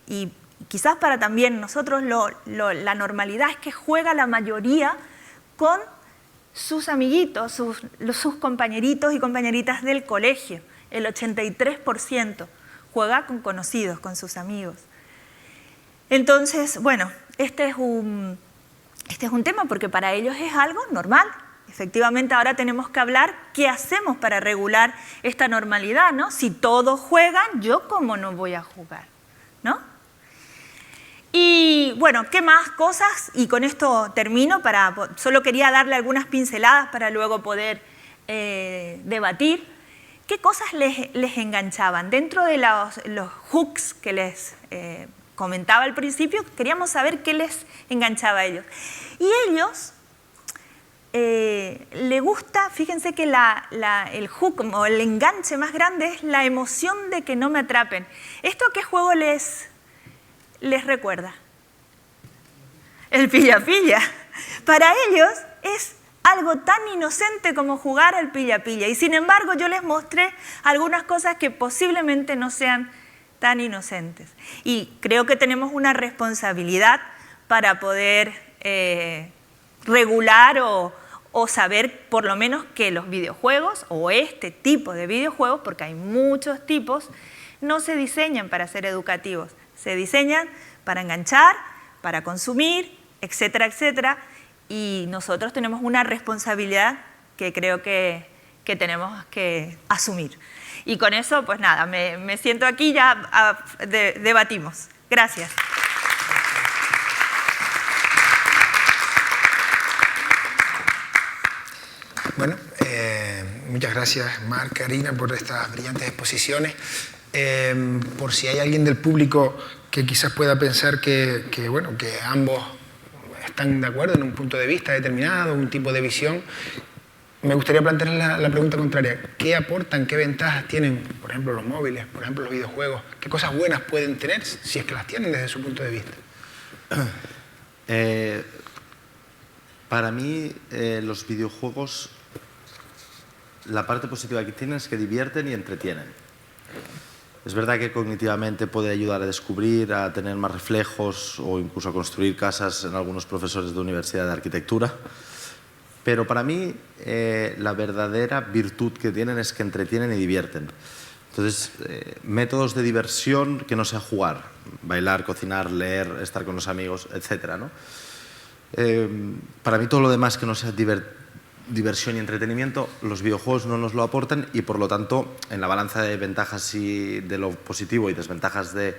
y quizás para también nosotros, la normalidad es que juega la mayoría con sus amiguitos, sus compañeritos y compañeritas del colegio. El 83% juega con conocidos, con sus amigos. Entonces, bueno, este es un tema porque para ellos es algo normal. Efectivamente, ahora tenemos que hablar qué hacemos para regular esta normalidad, ¿no? Si todos juegan, ¿yo cómo no voy a jugar? ¿No? Y bueno, ¿qué más cosas? Y con esto termino, solo quería darle algunas pinceladas para luego poder debatir. ¿Qué cosas les enganchaban? Dentro de los hooks que les comentaba al principio, queríamos saber qué les enganchaba a ellos. Y ellos les gusta, fíjense que el hook o el enganche más grande es la emoción de que no me atrapen. ¿Esto qué juego les recuerda? El pilla-pilla. Para ellos es algo tan inocente como jugar al pilla-pilla. Y sin embargo, yo les mostré algunas cosas que posiblemente no sean tan inocentes. Y creo que tenemos una responsabilidad para poder regular o saber por lo menos que los videojuegos o este tipo de videojuegos, porque hay muchos tipos, no se diseñan para ser educativos. Se diseñan para enganchar, para consumir, etcétera, etcétera. Y nosotros tenemos una responsabilidad que creo que tenemos que asumir. Y con eso, pues nada, me siento aquí, ya debatimos. Gracias. Bueno, muchas gracias Marc, Karina, por estas brillantes exposiciones. Por si hay alguien del público que quizás pueda pensar que ambos están de acuerdo en un punto de vista determinado, un tipo de visión, me gustaría plantearles la pregunta contraria. ¿Qué aportan, qué ventajas tienen, por ejemplo, los móviles, por ejemplo, los videojuegos? ¿Qué cosas buenas pueden tener, si es que las tienen desde su punto de vista? Para mí, los videojuegos, la parte positiva que tienen es que divierten y entretienen. Es verdad que cognitivamente puede ayudar a descubrir, a tener más reflejos o incluso a construir casas en algunos profesores de universidad de arquitectura. Pero para mí la verdadera virtud que tienen es que entretienen y divierten. Entonces, métodos de diversión que no sea jugar, bailar, cocinar, leer, estar con los amigos, etc., ¿no? Para mí todo lo demás que no sea diversión y entretenimiento, los videojuegos no nos lo aportan y por lo tanto en la balanza de ventajas y de lo positivo y desventajas de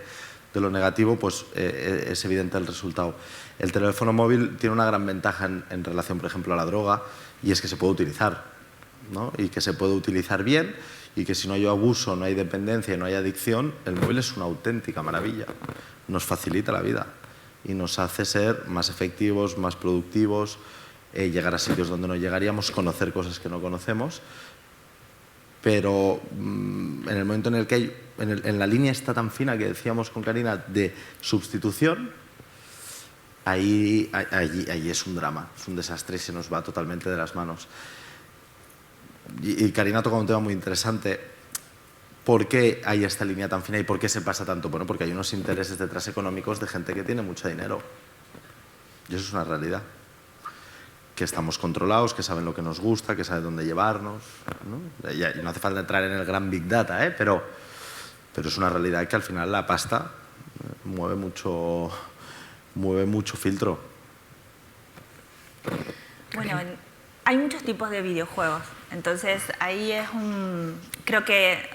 lo negativo, pues es evidente el resultado. El teléfono móvil tiene una gran ventaja en relación, por ejemplo, a la droga, y es que se puede utilizar, ¿no? Y que se puede utilizar bien, y que si no hay abuso, no hay dependencia y no hay adicción, el móvil es una auténtica maravilla. Nos facilita la vida y nos hace ser más efectivos, más productivos, llegar a sitios donde no llegaríamos, conocer cosas que no conocemos, pero en el momento en el que hay, en la línea está tan fina que decíamos con Karina de sustitución, ahí es un drama, es un desastre y se nos va totalmente de las manos. Y Karina toca un tema muy interesante. ¿Por qué hay esta línea tan fina y por qué se pasa tanto? Bueno, porque hay unos intereses detrás económicos de gente que tiene mucho dinero. Y eso es una realidad. Que estamos controlados, que saben lo que nos gusta, que saben dónde llevarnos, ¿no? Y no hace falta entrar en el gran Big Data, pero es una realidad que al final la pasta mueve mucho filtro. Bueno, hay muchos tipos de videojuegos, entonces ahí es creo que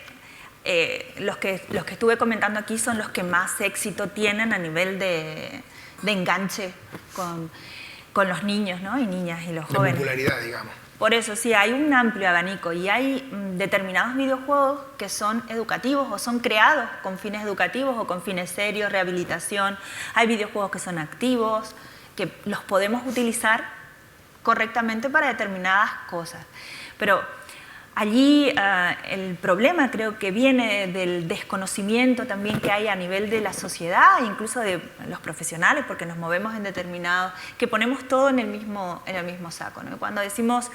los que estuve comentando aquí son los que más éxito tienen a nivel de enganche con los niños, ¿no? Y niñas y los jóvenes. De popularidad, digamos. Por eso sí, hay un amplio abanico y hay determinados videojuegos que son educativos o son creados con fines educativos o con fines serios, rehabilitación. Hay videojuegos que son activos, que los podemos utilizar correctamente para determinadas cosas. Pero allí el problema creo que viene del desconocimiento también que hay a nivel de la sociedad, incluso de los profesionales, porque nos movemos en determinados, que ponemos todo en el mismo saco, ¿no? Cuando decimos,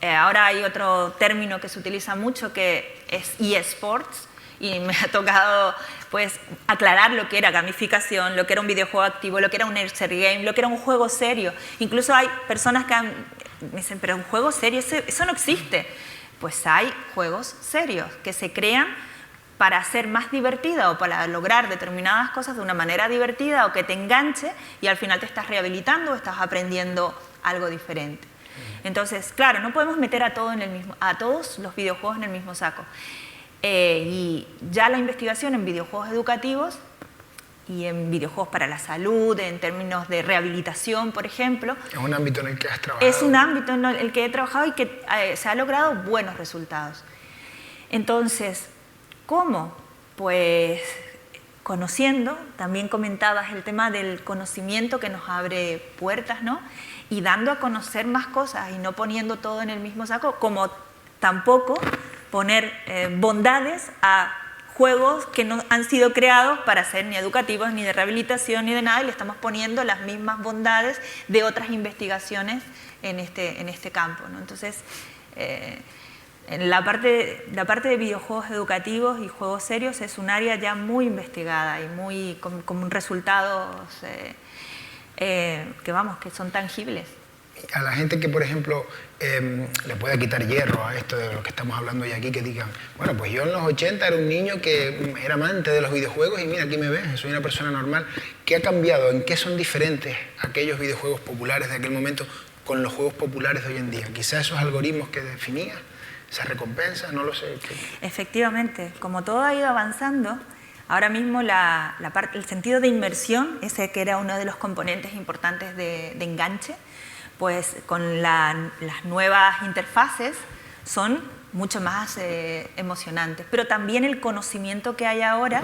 ahora hay otro término que se utiliza mucho que es eSports, y me ha tocado pues aclarar lo que era gamificación, lo que era un videojuego activo, lo que era un nursery game, lo que era un juego serio. Incluso hay personas que me dicen, pero un juego serio, eso no existe. Pues hay juegos serios que se crean para ser más divertida o para lograr determinadas cosas de una manera divertida o que te enganche y al final te estás rehabilitando o estás aprendiendo algo diferente. Entonces, claro, no podemos meter a todos los videojuegos en el mismo saco. Y ya la investigación en videojuegos educativos y en videojuegos para la salud, en términos de rehabilitación, por ejemplo. Es un ámbito en el que has trabajado. Es un ámbito en el que he trabajado y que se ha logrado buenos resultados. Entonces, ¿cómo? Pues conociendo, también comentabas el tema del conocimiento que nos abre puertas, ¿no? Y dando a conocer más cosas y no poniendo todo en el mismo saco, como tampoco poner bondades a juegos que no han sido creados para ser ni educativos, ni de rehabilitación, ni de nada, y le estamos poniendo las mismas bondades de otras investigaciones en este campo, ¿no? Entonces, en la parte de videojuegos educativos y juegos serios es un área ya muy investigada y con resultados que son tangibles. A la gente que, por ejemplo, le pueda quitar hierro a esto de lo que estamos hablando hoy aquí, que digan, bueno, pues yo en los 80 era un niño que era amante de los videojuegos y mira, aquí me ves, soy una persona normal. ¿Qué ha cambiado? ¿En qué son diferentes aquellos videojuegos populares de aquel momento con los juegos populares de hoy en día? Quizás esos algoritmos que definía, esas recompensas, no lo sé. Efectivamente, como todo ha ido avanzando, ahora mismo el sentido de inmersión, ese que era uno de los componentes importantes de enganche, pues con las nuevas interfaces son mucho más emocionantes. Pero también el conocimiento que hay ahora,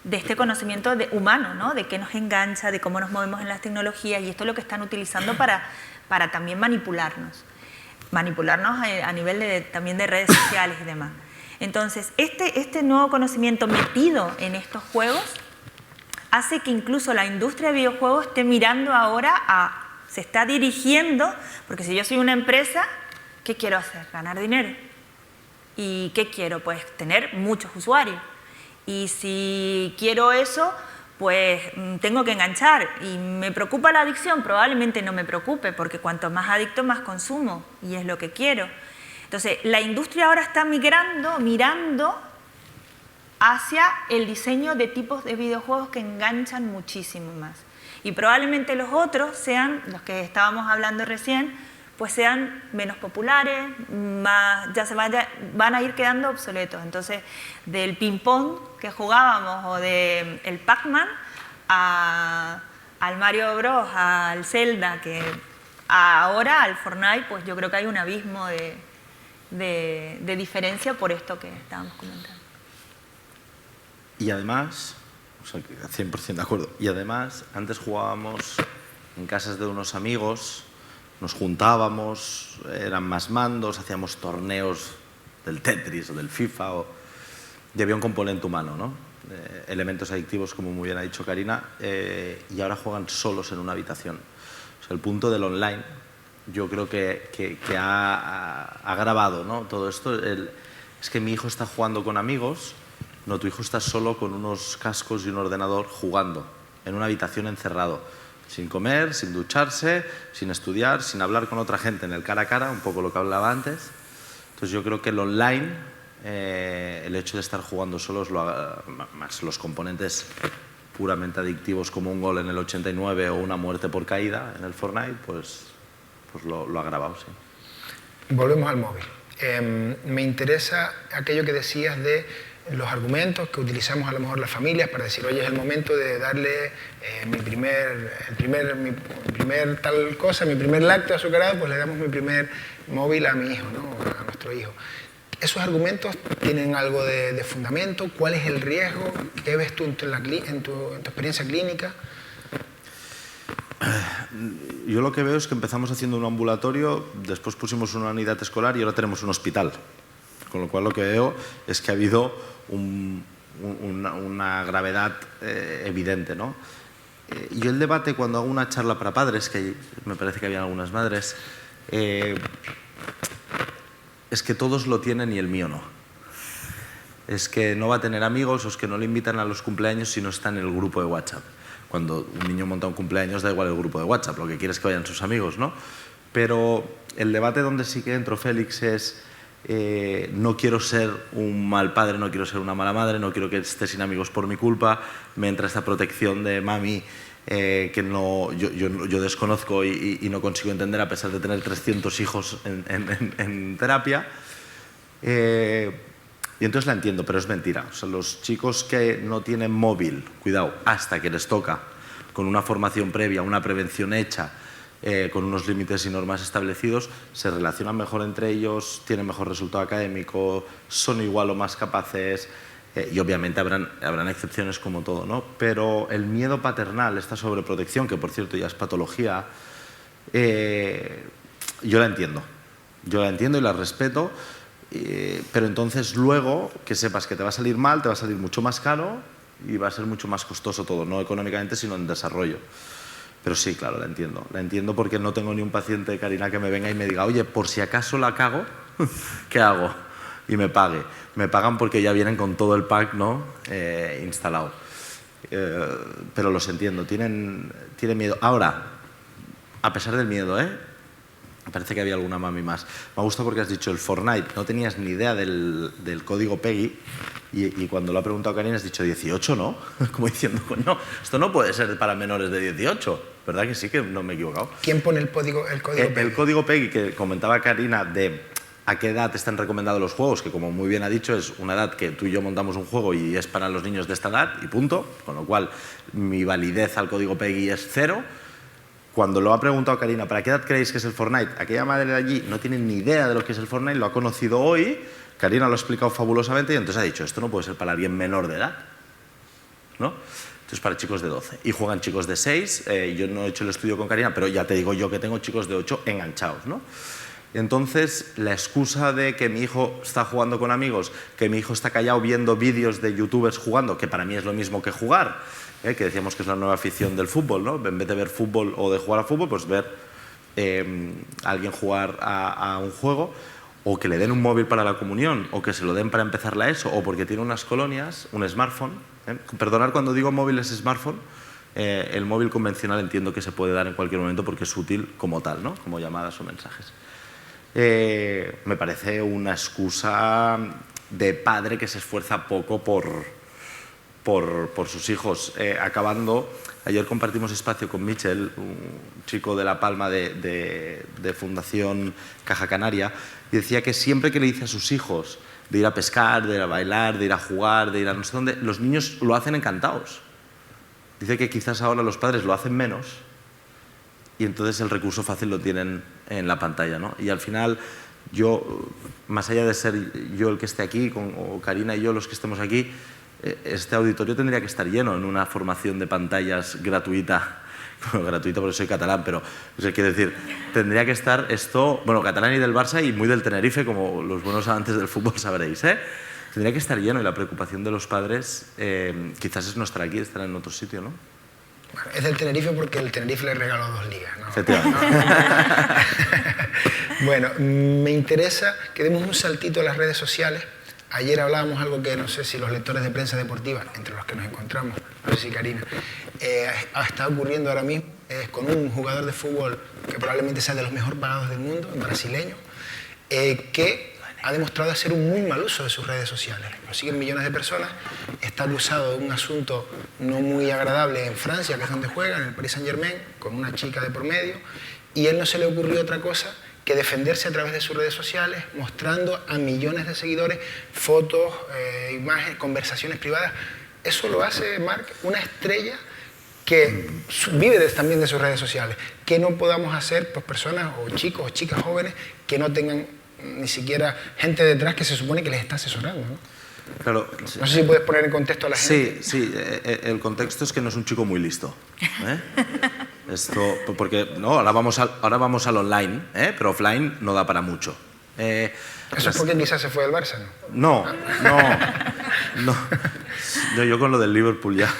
de este conocimiento humano, ¿no? De qué nos engancha, de cómo nos movemos en las tecnologías, y esto es lo que están utilizando para también manipularnos a nivel también de redes sociales y demás. Entonces, este nuevo conocimiento metido en estos juegos hace que incluso la industria de videojuegos esté mirando ahora se está dirigiendo, porque si yo soy una empresa, ¿qué quiero hacer? Ganar dinero. ¿Y qué quiero? Pues tener muchos usuarios. Y si quiero eso, pues tengo que enganchar. ¿Y me preocupa la adicción? Probablemente no me preocupe, porque cuanto más adicto, más consumo, y es lo que quiero. Entonces, la industria ahora está mirando hacia el diseño de tipos de videojuegos que enganchan muchísimo más. Y probablemente los otros sean, los que estábamos hablando recién, pues sean menos populares, van a ir quedando obsoletos. Entonces, del ping-pong que jugábamos o del Pac-Man al Mario Bros, al Zelda, que ahora al Fortnite, pues yo creo que hay un abismo de diferencia por esto que estábamos comentando. Y además, o sea, 100% de acuerdo, y además antes jugábamos en casas de unos amigos, nos juntábamos, eran más mandos, hacíamos torneos del Tetris o del FIFA, y había un componente humano, ¿no? Elementos adictivos, como muy bien ha dicho Karina, y ahora juegan solos en una habitación. O sea, el punto del online, yo creo que ha agravado, ¿no? Todo esto. Es que mi hijo está jugando con amigos, no, tu hijo está solo con unos cascos y un ordenador jugando en una habitación encerrado, sin comer, sin ducharse, sin estudiar, sin hablar con otra gente en el cara a cara, un poco lo que hablaba antes. Entonces yo creo que el online, el hecho de estar jugando solos, más los componentes puramente adictivos como un gol en el 89 o una muerte por caída en el Fortnite, pues lo ha agravado, sí. Volvemos al móvil. Me interesa aquello que decías de los argumentos que utilizamos a lo mejor las familias para decir, oye, es el momento de darle mi primer tal cosa, mi primer lácteo azucarado, pues le damos mi primer móvil a mi hijo, ¿no? A nuestro hijo. ¿Esos argumentos tienen algo de fundamento? ¿Cuál es el riesgo? ¿Qué ves tú en tu experiencia clínica? Yo lo que veo es que empezamos haciendo un ambulatorio, después pusimos una unidad escolar y ahora tenemos un hospital. Con lo cual lo que veo es que ha habido una gravedad evidente, ¿no? Yo el debate, cuando hago una charla para padres, que me parece que había algunas madres, es que todos lo tienen y el mío no. Es que no va a tener amigos o es que no le invitan a los cumpleaños si no está en el grupo de WhatsApp. Cuando un niño monta un cumpleaños da igual el grupo de WhatsApp, lo que quiere es que vayan sus amigos, ¿no? Pero el debate donde sí que entro, Félix, es no quiero ser un mal padre, no quiero ser una mala madre, no quiero que esté sin amigos por mi culpa, me entra esta protección de mami que no, yo desconozco y no consigo entender a pesar de tener 300 hijos en terapia. Y entonces la entiendo, pero es mentira. O sea, los chicos que no tienen móvil, cuidado, hasta que les toca, con una formación previa, una prevención hecha, con unos límites y normas establecidos, se relacionan mejor entre ellos, tienen mejor resultado académico, son igual o más capaces, y obviamente habrán excepciones como todo, ¿no? Pero el miedo paternal, esta sobreprotección, que por cierto ya es patología, yo la entiendo y la respeto, pero entonces luego que sepas que te va a salir mal, te va a salir mucho más caro y va a ser mucho más costoso todo, no económicamente sino en desarrollo. Pero sí, claro, la entiendo porque no tengo ni un paciente, Karina, que me venga y me diga, oye, por si acaso la cago, ¿qué hago? Y me pague. Me pagan porque ya vienen con todo el pack, ¿no? Instalado. Pero los entiendo, tienen miedo. Ahora, a pesar del miedo, me parece que había alguna mami más. Me ha gustado porque has dicho el Fortnite, no tenías ni idea del código PEGI y cuando lo ha preguntado Karina has dicho 18, ¿no? Como diciendo, no, esto no puede ser para menores de 18, ¿verdad que sí? Que no me he equivocado. ¿Quién pone el código PEGI? El código PEGI que comentaba Karina de a qué edad están recomendados los juegos, que como muy bien ha dicho es una edad que tú y yo montamos un juego y es para los niños de esta edad y punto, con lo cual mi validez al código PEGI es 0. Cuando lo ha preguntado Karina, ¿para qué edad creéis que es el Fortnite? Aquella madre de allí no tiene ni idea de lo que es el Fortnite, lo ha conocido hoy, Karina lo ha explicado fabulosamente y entonces ha dicho, esto no puede ser para alguien menor de edad, ¿no? Entonces para chicos de 12. Y juegan chicos de 6, yo no he hecho el estudio con Karina, pero ya te digo yo que tengo chicos de 8 enganchados, ¿no? Entonces, la excusa de que mi hijo está jugando con amigos, que mi hijo está callado viendo vídeos de youtubers jugando, que para mí es lo mismo que jugar, que decíamos que es la nueva afición del fútbol, ¿no? En vez de ver fútbol o de jugar a fútbol, pues ver a alguien jugar a un juego, o que le den un móvil para la comunión, o que se lo den para empezar la ESO, o porque tiene unas colonias, un smartphone. Perdonad cuando digo móvil es smartphone, el móvil convencional entiendo que se puede dar en cualquier momento porque es útil como tal, ¿no? Como llamadas o mensajes. Me parece una excusa de padre que se esfuerza poco por sus hijos. Ayer compartimos espacio con Michel, un chico de La Palma de Fundación Caja Canaria, y decía que siempre que le dice a sus hijos de ir a pescar, de ir a bailar, de ir a jugar, de ir a no sé dónde, los niños lo hacen encantados. Dice que quizás ahora los padres lo hacen menos y entonces el recurso fácil lo tienen en la pantalla, ¿no? Y al final, yo, más allá de ser yo el que esté aquí, o Karina y yo los que estemos aquí, este auditorio tendría que estar lleno en una formación de pantallas gratuita. Bueno, gratuita porque soy catalán, pero quiero decir, tendría que estar esto, bueno, catalán y del Barça y muy del Tenerife, como los buenos amantes del fútbol sabréis, ¿eh? Tendría que estar lleno y la preocupación de los padres quizás es no estar aquí, estar en otro sitio, ¿no? Bueno, es del Tenerife porque el Tenerife le regaló 2 ligas, ¿no? Efectivamente. Bueno, me interesa que demos un saltito a las redes sociales. Ayer hablábamos algo que no sé si los lectores de prensa deportiva, entre los que nos encontramos, no sé si Karina, está ocurriendo ahora mismo con un jugador de fútbol que probablemente sea de los mejor pagados del mundo, brasileño, que ha demostrado hacer un muy mal uso de sus redes sociales. Lo siguen millones de personas, está acusado de un asunto no muy agradable en Francia, que es donde juega, en el Paris Saint-Germain, con una chica de por medio, y a él no se le ocurrió otra cosa que defenderse a través de sus redes sociales, mostrando a millones de seguidores fotos, imágenes, conversaciones privadas. Eso lo hace Marc una estrella que vive también de sus redes sociales. Que no podamos hacer pues, personas o chicos o chicas jóvenes que no tengan ni siquiera gente detrás que se supone que les está asesorando, ¿no? Claro, no sé si puedes poner en contexto a la gente. Sí, el contexto es que no es un chico muy listo, ¿eh? Esto, porque no, ahora vamos al online, pero offline no da para mucho. Eso es porque quizás se fue del Barça, ¿no? No. Yo con lo del Liverpool ya.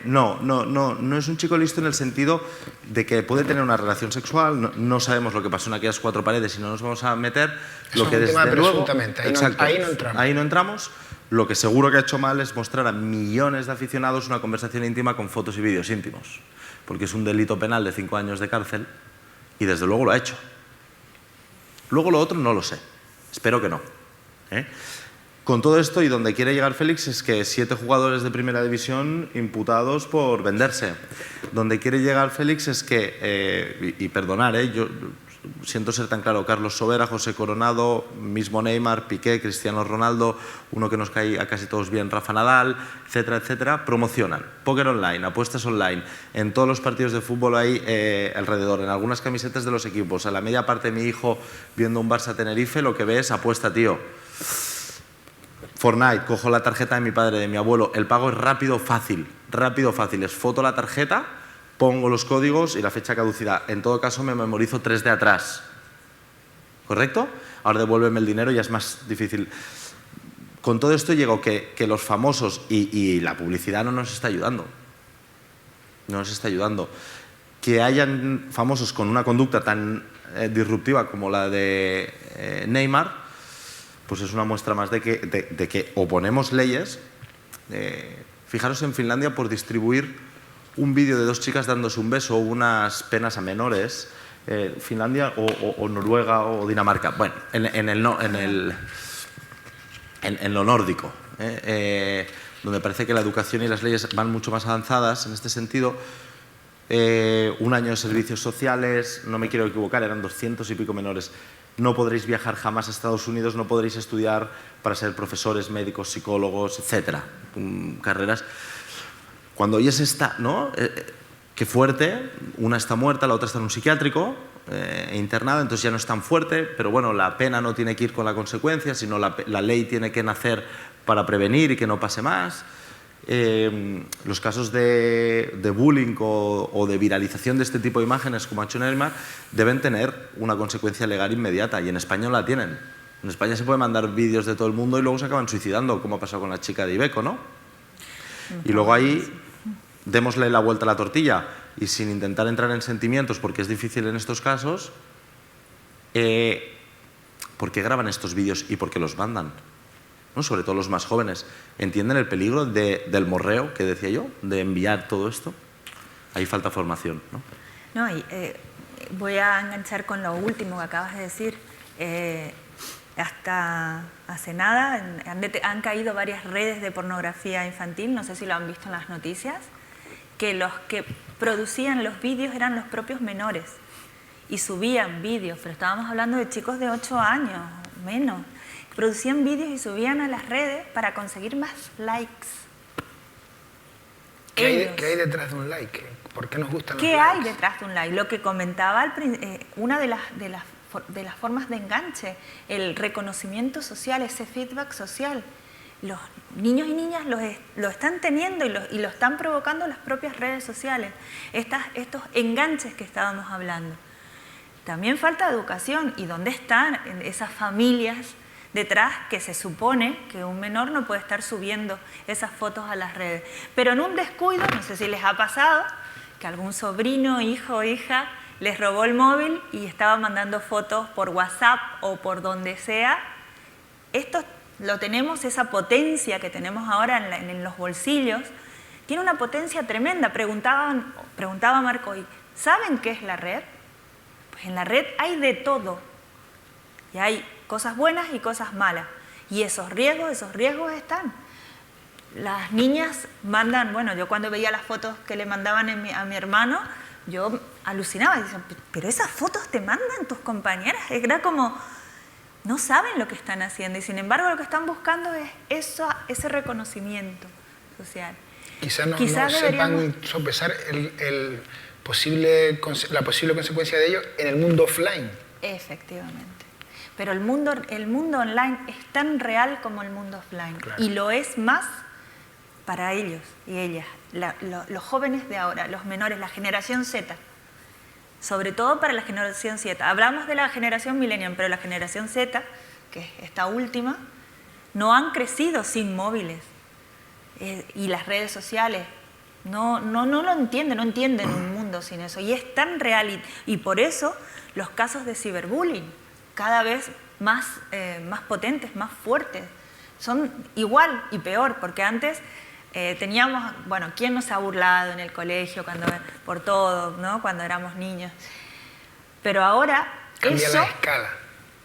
No es un chico listo en el sentido de que puede tener una relación sexual, no sabemos lo que pasó en aquellas 4 paredes y no nos vamos a meter. Eso Lo que es un tema desde luego, presuntamente, ahí no entramos. Lo que seguro que ha hecho mal es mostrar a millones de aficionados una conversación íntima con fotos y vídeos íntimos, porque es un delito penal de 5 años de cárcel y desde luego lo ha hecho. Luego lo otro no lo sé, espero que no, ¿eh? Con todo esto, y donde quiere llegar Félix, es que 7 jugadores de primera división imputados por venderse. Donde quiere llegar Félix es que, y perdonar, yo siento ser tan claro, Carlos Sobera, José Coronado, mismo Neymar, Piqué, Cristiano Ronaldo, uno que nos cae a casi todos bien, Rafa Nadal, etcétera, etcétera, promocionan póker online, apuestas online, en todos los partidos de fútbol hay alrededor, en algunas camisetas de los equipos. A la media parte de mi hijo viendo un Barça Tenerife, lo que ve es apuesta, tío. Fortnite, cojo la tarjeta de mi padre, de mi abuelo, el pago es rápido, fácil, es foto la tarjeta, pongo los códigos y la fecha de caducidad. En todo caso me memorizo 3 de atrás, ¿correcto? Ahora devuélveme el dinero y ya es más difícil. Con todo esto llego que los famosos y la publicidad no nos está ayudando. No nos está ayudando. Que hayan famosos con una conducta tan disruptiva como la de Neymar, pues es una muestra más de que oponemos leyes. Fijaros en Finlandia por distribuir un vídeo de 2 chicas dándose un beso, unas penas a menores. Finlandia o Noruega o Dinamarca. Bueno, en lo nórdico, donde parece que la educación y las leyes van mucho más avanzadas en este sentido. 1 año de servicios sociales, no me quiero equivocar, eran 200 y pico menores. No podréis viajar jamás a Estados Unidos, no podréis estudiar para ser profesores, médicos, psicólogos, etcétera, carreras. Cuando oyes esta, ¿no? Qué fuerte, una está muerta, la otra está en un psiquiátrico, internada, entonces ya no es tan fuerte, pero bueno, la pena no tiene que ir con la consecuencia, sino la ley tiene que nacer para prevenir y que no pase más. Los casos de bullying o de viralización de este tipo de imágenes, como ha hecho Neymar, deben tener una consecuencia legal inmediata, y en España no la tienen. En España se puede mandar vídeos de todo el mundo y luego se acaban suicidando, como ha pasado con la chica de Ibeco, ¿no? Y luego ahí, démosle la vuelta a la tortilla, y sin intentar entrar en sentimientos, porque es difícil en estos casos, ¿por qué graban estos vídeos y por qué los mandan? ¿No? Sobre todo los más jóvenes. ¿Entienden el peligro del morreo que decía yo, de enviar todo esto? Ahí falta formación, ¿no? No, y voy a enganchar con lo último que acabas de decir. Hasta hace nada han caído varias redes de pornografía infantil, no sé si lo han visto en las noticias, que los que producían los vídeos eran los propios menores y subían vídeos, pero estábamos hablando de chicos de 8 años, menos. Producían vídeos y subían a las redes para conseguir más likes. ¿Qué hay detrás de un like? ¿Por qué nos gustan los likes? ¿Qué hay detrás de un like? Lo que comentaba, una de las formas de enganche, el reconocimiento social, ese feedback social. Los niños y niñas lo están teniendo y lo están provocando las propias redes sociales. Estos enganches que estábamos hablando. También falta educación. ¿Y dónde están esas familias detrás que se supone que un menor no puede estar subiendo esas fotos a las redes? Pero en un descuido, no sé si les ha pasado, que algún sobrino, hijo o hija les robó el móvil y estaba mandando fotos por WhatsApp o por donde sea. Esto lo tenemos, esa potencia que tenemos ahora en los bolsillos, tiene una potencia tremenda. Preguntaba Marco hoy, ¿saben qué es la red? Pues en la red hay de todo. Y hay cosas buenas y cosas malas. Y esos riesgos están. Las niñas mandan, bueno, yo cuando veía las fotos que le mandaban a mi hermano, yo alucinaba y decía, pero esas fotos te mandan tus compañeras. Era como, no saben lo que están haciendo y sin embargo lo que están buscando es ese reconocimiento social. Quizás no sepan sopesar la posible consecuencia de ello en el mundo offline. Efectivamente. Pero el mundo online es tan real como el mundo offline. Claro. Y lo es más para ellos y ellas, los jóvenes de ahora, los menores, la generación Z. Sobre todo para la generación Z. Hablamos de la generación millennial, pero la generación Z, que es esta última, no han crecido sin móviles y las redes sociales. No lo entienden, no entienden un mundo sin eso. Y es tan real y por eso los casos de ciberbullying cada vez más potentes, más fuertes. Son igual y peor, porque antes teníamos, bueno, ¿quién no se ha burlado en el colegio por todo, ¿no? Cuando éramos niños? Pero ahora cambia eso la escala.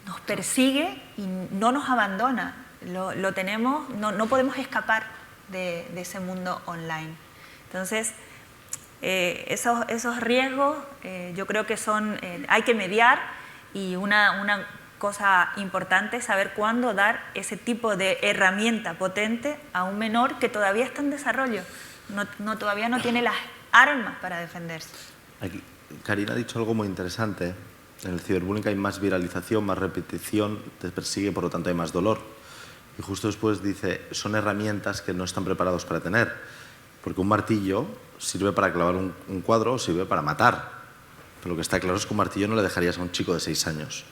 Nos persigue y no nos abandona. Lo tenemos, no podemos escapar de ese mundo online. Entonces, esos riesgos yo creo que hay que mediar y una cosa importante es saber cuándo dar ese tipo de herramienta potente a un menor que todavía está en desarrollo, todavía no tiene las armas para defenderse. Aquí, Karina ha dicho algo muy interesante. En el ciberbullying hay más viralización, más repetición, te persigue, por lo tanto hay más dolor. Y justo después dice, son herramientas que no están preparados para tener, porque un martillo sirve para clavar un cuadro o sirve para matar. Pero lo que está claro es que un martillo no le dejarías a un chico de 6 años.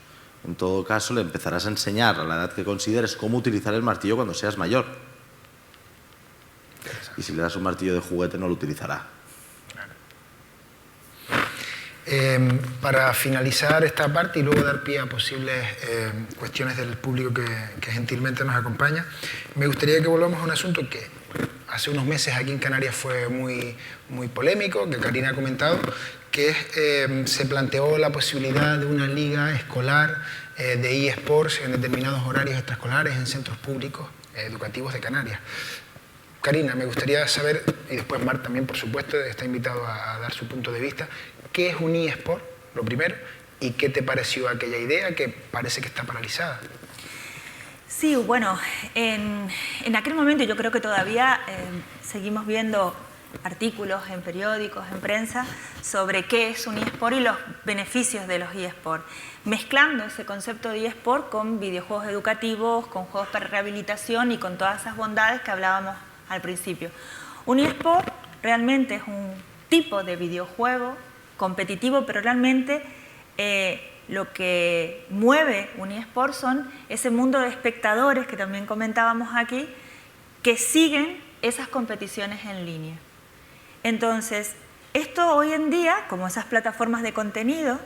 En todo caso, le empezarás a enseñar a la edad que consideres cómo utilizar el martillo cuando seas mayor. Y si le das un martillo de juguete, no lo utilizará. Para finalizar esta parte y luego dar pie a posibles cuestiones del público que gentilmente nos acompaña, me gustaría que volvamos a un asunto que hace unos meses aquí en Canarias fue muy polémico, que Karina ha comentado, que se planteó la posibilidad de una liga escolar de eSports en determinados horarios extraescolares en centros públicos educativos de Canarias. Karina, me gustaría saber, y después Marc también, por supuesto, está invitado a dar su punto de vista, ¿qué es un eSport, lo primero, y qué te pareció aquella idea que parece que está paralizada? Sí, bueno, en aquel momento yo creo que todavía seguimos viendo artículos en periódicos, en prensa, sobre qué es un eSport y los beneficios de los eSports, mezclando ese concepto de eSport con videojuegos educativos, con juegos para rehabilitación y con todas esas bondades que hablábamos al principio. Un eSport realmente es un tipo de videojuego competitivo, pero realmente lo que mueve un eSport son ese mundo de espectadores que también comentábamos aquí, que siguen esas competiciones en línea. Entonces, esto hoy en día, como esas plataformas de contenido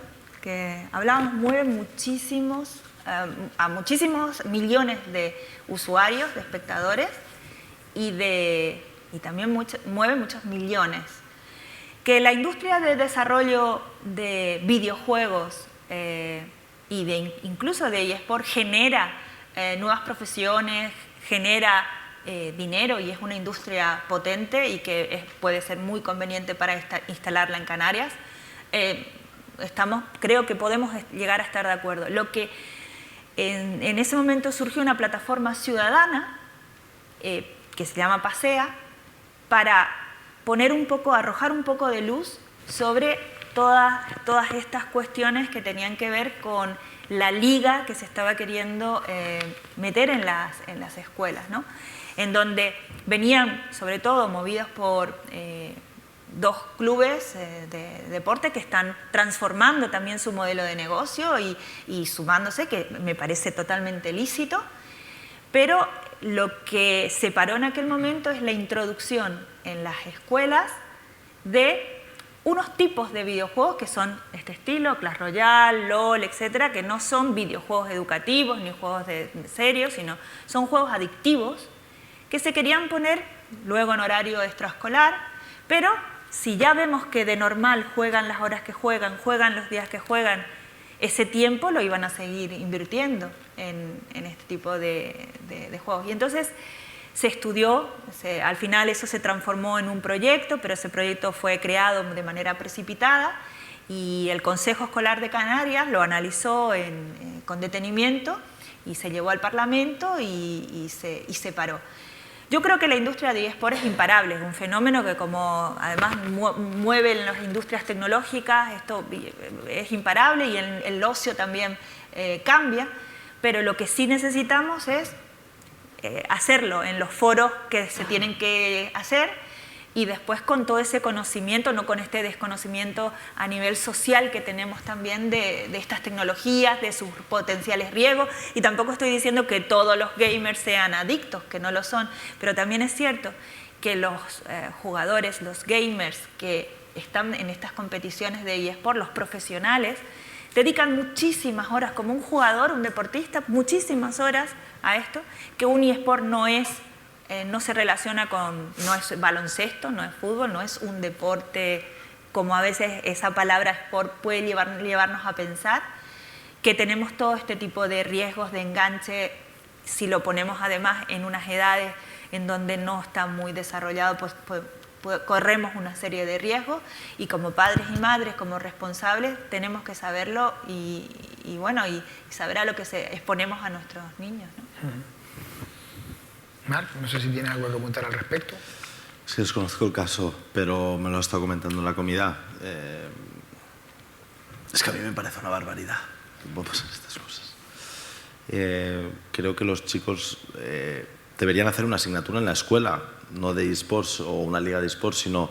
que hablábamos, mueven muchísimos a muchísimos millones de usuarios, de espectadores, y también mueve muchos millones. Que la industria de desarrollo de videojuegos y incluso de eSport genera nuevas profesiones, genera dinero y es una industria potente y que puede ser muy conveniente para instalarla en Canarias, creo que podemos llegar a estar de acuerdo. Lo que en ese momento surgió una plataforma ciudadana que se llama Pasea para arrojar un poco de luz sobre todas estas cuestiones que tenían que ver con la liga que se estaba queriendo meter en las escuelas, ¿no? En donde venían, sobre todo, movidos por dos clubes de deporte que están transformando también su modelo de negocio y sumándose, que me parece totalmente lícito, pero lo que se paró en aquel momento es la introducción en las escuelas de unos tipos de videojuegos que son este estilo, Clash Royale, LOL, etcétera, que no son videojuegos educativos ni juegos de serios, sino son juegos adictivos que se querían poner luego en horario extraescolar, pero si ya vemos que de normal juegan las horas que juegan los días que juegan, ese tiempo lo iban a seguir invirtiendo en este tipo de juegos. Y entonces se estudió, al final eso se transformó en un proyecto, pero ese proyecto fue creado de manera precipitada y el Consejo Escolar de Canarias lo analizó con detenimiento y se llevó al Parlamento y se paró. Yo creo que la industria de eSport es imparable, es un fenómeno que como además mueve en las industrias tecnológicas, esto es imparable y el ocio también cambia, pero lo que sí necesitamos es hacerlo en los foros que se tienen que hacer y después con todo ese conocimiento, no con este desconocimiento a nivel social que tenemos también de estas tecnologías, de sus potenciales riesgos. Y tampoco estoy diciendo que todos los gamers sean adictos, que no lo son, pero también es cierto que los jugadores, los gamers que están en estas competiciones de eSport, los profesionales, dedican muchísimas horas, como un jugador, un deportista, muchísimas horas a esto, que un eSport no se relaciona no es baloncesto, no es fútbol, no es un deporte como a veces esa palabra sport puede llevarnos a pensar, que tenemos todo este tipo de riesgos de enganche si lo ponemos además en unas edades en donde no está muy desarrollado, pues corremos una serie de riesgos y como padres y madres, como responsables, tenemos que saberlo y saber a lo que exponemos a nuestros niños, ¿no? Marc, no sé si tienes algo que comentar al respecto. Sí, desconozco el caso, pero me lo ha estado comentando en la comida. Es que a mí me parece una barbaridad que puedan pasar estas cosas. Creo que los chicos deberían hacer una asignatura en la escuela, no de eSports o una liga de eSports, sino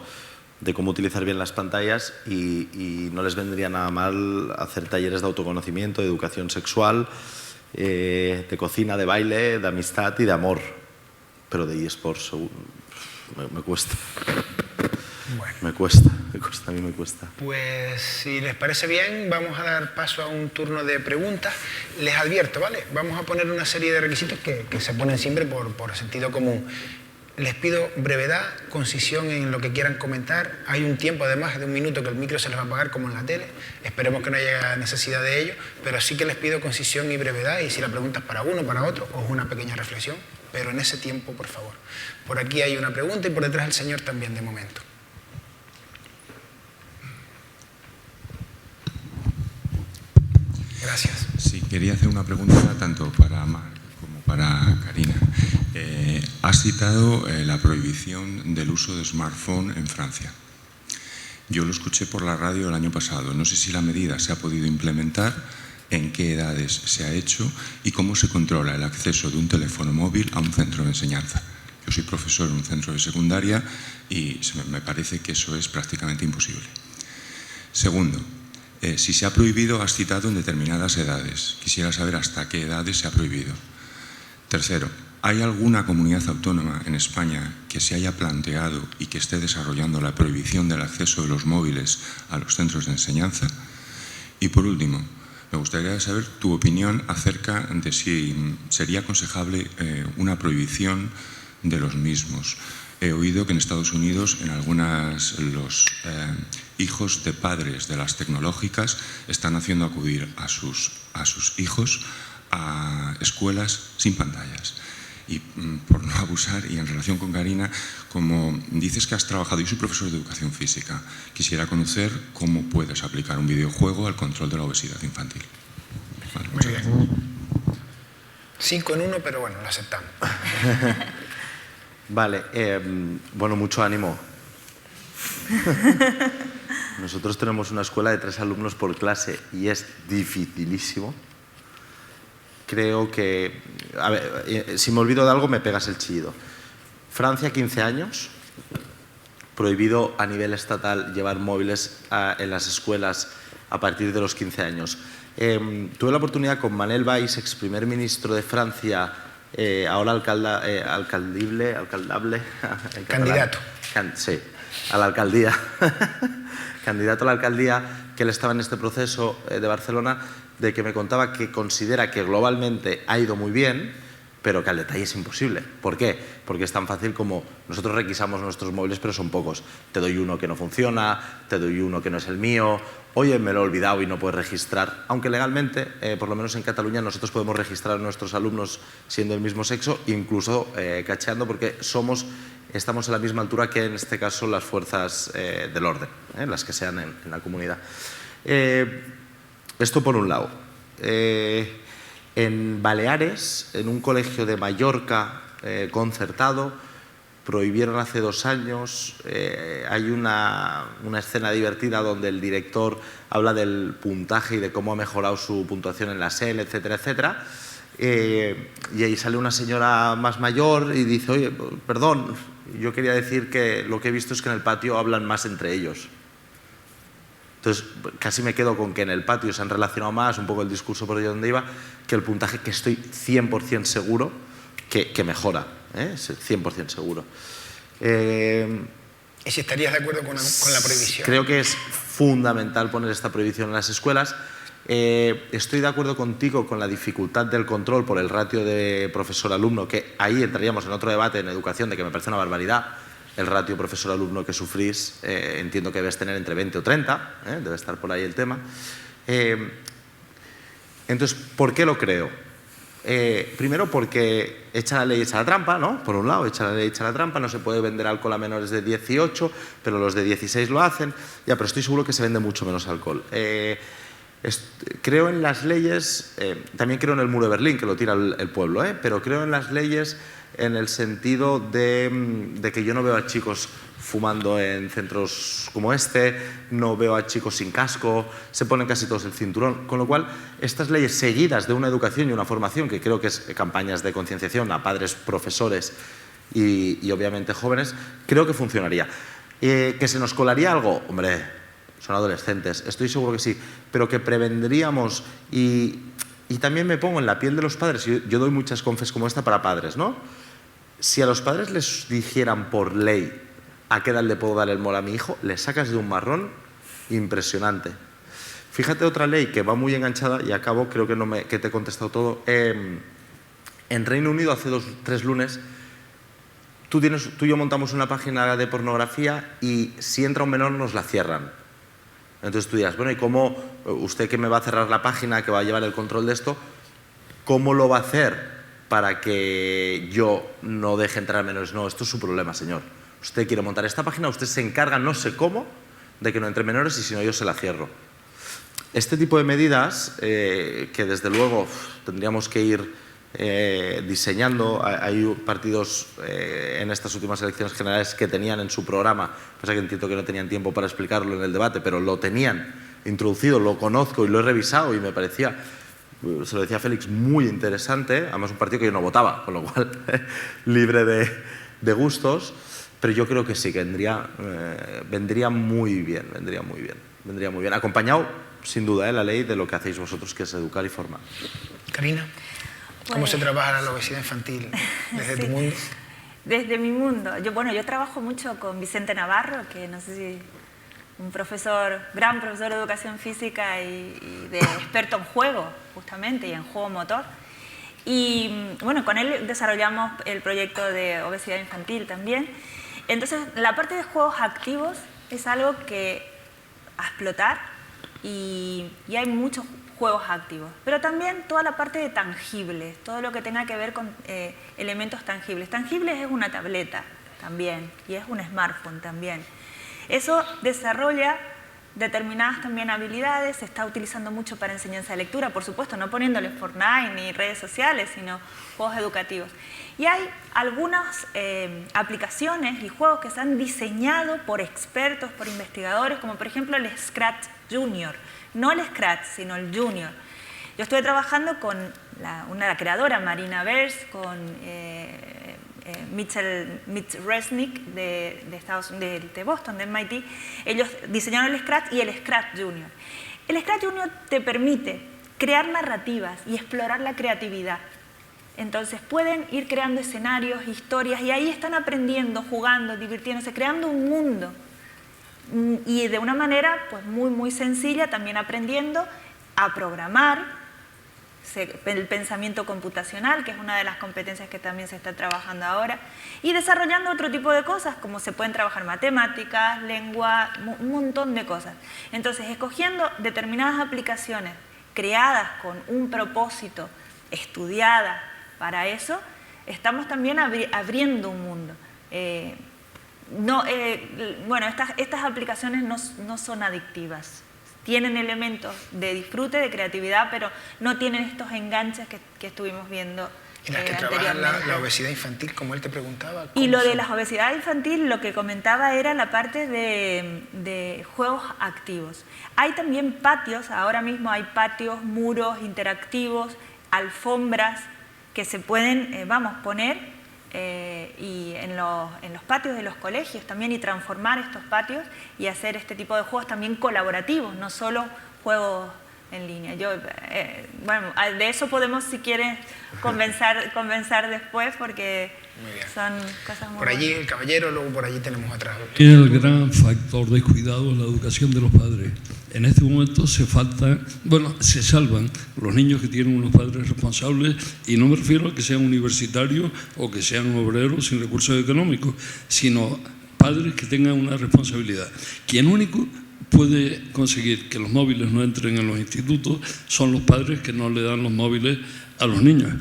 de cómo utilizar bien las pantallas y no les vendría nada mal hacer talleres de autoconocimiento, de educación sexual, de cocina, de baile, de amistad y de amor. Pero de eSports me cuesta. Bueno. Me cuesta, a mí me cuesta. Pues si les parece bien, vamos a dar paso a un turno de preguntas. Les advierto, ¿vale? Vamos a poner una serie de requisitos que se ponen siempre por sentido común. Les pido brevedad, concisión en lo que quieran comentar. Hay un tiempo además de 1 minuto que el micro se les va a apagar como en la tele. Esperemos que no haya necesidad de ello, pero sí que les pido concisión y brevedad y si la pregunta es para uno o para otro, o es una pequeña reflexión, pero en ese tiempo, por favor. Por aquí hay una pregunta y por detrás el señor también de momento. Gracias. Sí, quería hacer una pregunta tanto para Marc como para Karina. Has citado la prohibición del uso de smartphone en Francia. Yo lo escuché por la radio el año pasado. No sé si la medida se ha podido implementar, en qué edades se ha hecho y cómo se controla el acceso de un teléfono móvil a un centro de enseñanza. Yo soy profesor en un centro de secundaria y me parece que eso es prácticamente imposible. Segundo, si se ha prohibido, has citado en determinadas edades. Quisiera saber hasta qué edades se ha prohibido. Tercero, ¿hay alguna comunidad autónoma en España que se haya planteado y que esté desarrollando la prohibición del acceso de los móviles a los centros de enseñanza? Y por último, Me gustaría saber tu opinión acerca de si sería aconsejable una prohibición de los mismos. He oído que en Estados Unidos, en algunas, los hijos de padres de las tecnológicas están haciendo acudir a sus hijos a escuelas sin pantallas. Y por no abusar, y en relación con Karina, como dices que has trabajado, yo soy profesor de educación física, quisiera conocer cómo puedes aplicar un videojuego al control de la obesidad infantil. Vale, muy bien. 5 en 1, pero bueno, lo aceptamos. Vale, bueno, mucho ánimo. Nosotros tenemos una escuela de 3 alumnos por clase y es dificilísimo. Creo que... A ver, si me olvido de algo, me pegas el chillido. Francia, 15 años. Prohibido a nivel estatal llevar móviles en las escuelas a partir de los 15 años. Tuve la oportunidad con Manel Valls, ex primer ministro de Francia, ahora alcaldable, candidato. Sí, a la alcaldía. Candidato a la alcaldía, que él estaba en este proceso de Barcelona, de que me contaba que considera que globalmente ha ido muy bien, pero que al detalle es imposible. ¿Por qué? Porque es tan fácil como nosotros requisamos nuestros móviles, pero son pocos. Te doy uno que no funciona, te doy uno que no es el mío, oye, me lo he olvidado y no puedes registrar. Aunque legalmente, por lo menos en Cataluña, nosotros podemos registrar a nuestros alumnos siendo del mismo sexo, incluso cacheando, porque estamos a la misma altura que en este caso las fuerzas del orden, las que sean en la comunidad. Esto por un lado. En Baleares, en un colegio de Mallorca concertado, prohibieron hace 2 años. Hay una escena divertida donde el director habla del puntaje y de cómo ha mejorado su puntuación en la SEL, etcétera, etcétera. Y ahí sale una señora más mayor y dice, oye, perdón, yo quería decir que lo que he visto es que en el patio hablan más entre ellos. Entonces, casi me quedo con que en el patio se han relacionado más, un poco el discurso por ahí donde iba, que el puntaje, que estoy 100% seguro que mejora, 100% seguro. ¿Y si estarías de acuerdo con la prohibición? Creo que es fundamental poner esta prohibición en las escuelas. Estoy de acuerdo contigo con la dificultad del control por el ratio de profesor-alumno, que ahí entraríamos en otro debate en educación de que me parece una barbaridad. El ratio profesor-alumno que sufrís, entiendo que debes tener entre 20 o 30, debe estar por ahí el tema. Entonces, ¿por qué lo creo? Primero porque echa la ley, echa la trampa, ¿no? Por un lado, echa la ley, echa la trampa, no se puede vender alcohol a menores de 18, pero los de 16 lo hacen. Ya, pero estoy seguro que se vende mucho menos alcohol. Creo en las leyes, también creo en el muro de Berlín, que lo tira el pueblo, pero creo en las leyes en el sentido de que yo no veo a chicos fumando en centros como este, no veo a chicos sin casco, se ponen casi todos el cinturón, con lo cual estas leyes seguidas de una educación y una formación, que creo que es campañas de concienciación a padres, profesores y obviamente jóvenes, creo que funcionaría. ¿Que se nos colaría algo? Hombre, son adolescentes, estoy seguro que sí, pero que prevendríamos y también me pongo en la piel de los padres. Yo doy muchas confes como esta para padres, ¿no? Si a los padres les dijeran por ley a qué edad le puedo dar el mol a mi hijo, le sacas de un marrón impresionante. Fíjate otra ley que va muy enganchada, y acabo, creo que te he contestado todo. En Reino Unido hace 3 lunes, tú y yo montamos una página de pornografía y si entra un menor nos la cierran. Entonces tú dirás, bueno, ¿y cómo usted que me va a cerrar la página, que va a llevar el control de esto, cómo lo va a hacer para que yo no deje entrar menores? No, esto es su problema, señor. Usted quiere montar esta página, usted se encarga, no sé cómo, de que no entre menores y si no yo se la cierro. Este tipo de medidas, que desde luego tendríamos que ir diseñando. Hay partidos en estas últimas elecciones generales que tenían en su programa, pasa que entiendo que no tenían tiempo para explicarlo en el debate, pero lo tenían introducido, lo conozco y lo he revisado y me parecía, se lo decía Félix, muy interesante. Además un partido que yo no votaba, con lo cual libre de gustos, pero yo creo que sí, que vendría muy bien, acompañado sin duda la ley de lo que hacéis vosotros, que es educar y formar. Karina, ¿cómo se trabaja la obesidad infantil desde tu mundo? Desde mi mundo. Yo trabajo mucho con Vicente Navarro, que no sé si un gran profesor de educación física y de experto en juego, justamente, y en juego motor. Y bueno, con él desarrollamos el proyecto de obesidad infantil también. Entonces, la parte de juegos activos es algo que a explotar y hay muchos juegos activos. Pero también toda la parte de tangibles, todo lo que tenga que ver con elementos tangibles. Tangibles es una tableta también y es un smartphone también. Eso desarrolla determinadas también habilidades, se está utilizando mucho para enseñanza de lectura, por supuesto, no poniéndole Fortnite ni redes sociales, sino juegos educativos. Y hay algunas aplicaciones y juegos que se han diseñado por expertos, por investigadores, como por ejemplo el Scratch Junior. No el Scratch, sino el Junior. Yo estuve trabajando con una creadora, Marina Bers, con Mitch Resnick de Boston, de MIT. Ellos diseñaron el Scratch y el Scratch Junior. El Scratch Junior te permite crear narrativas y explorar la creatividad. Entonces pueden ir creando escenarios, historias, y ahí están aprendiendo, jugando, divirtiéndose, creando un mundo. Y de una manera pues muy sencilla, también aprendiendo a programar, el pensamiento computacional, que es una de las competencias que también se está trabajando ahora, y desarrollando otro tipo de cosas, como se pueden trabajar matemáticas, lengua, un montón de cosas. Entonces, escogiendo determinadas aplicaciones creadas con un propósito, estudiadas para eso, estamos también abriendo un mundo. Bueno, estas aplicaciones no son adictivas. Tienen elementos de disfrute, de creatividad, pero no tienen estos enganches que estuvimos viendo y las que trabajan la obesidad infantil, como él te preguntaba. Y lo de la obesidad infantil, lo que comentaba era la parte de juegos activos. Hay también patios, ahora mismo hay patios, muros interactivos, alfombras que se pueden, poner y en los patios de los colegios también, y transformar estos patios y hacer este tipo de juegos también colaborativos, no solo juegos en línea. Bueno, de eso podemos, si quieres, conversar después, porque son cosas muy Por allí el caballero, luego por allí tenemos atrás. El gran factor de cuidado es la educación de los padres. En este momento se salvan los niños que tienen unos padres responsables, y no me refiero a que sean universitarios o que sean obreros sin recursos económicos, sino padres que tengan una responsabilidad. Quien único puede conseguir que los móviles no entren en los institutos son los padres que no le dan los móviles a los niños.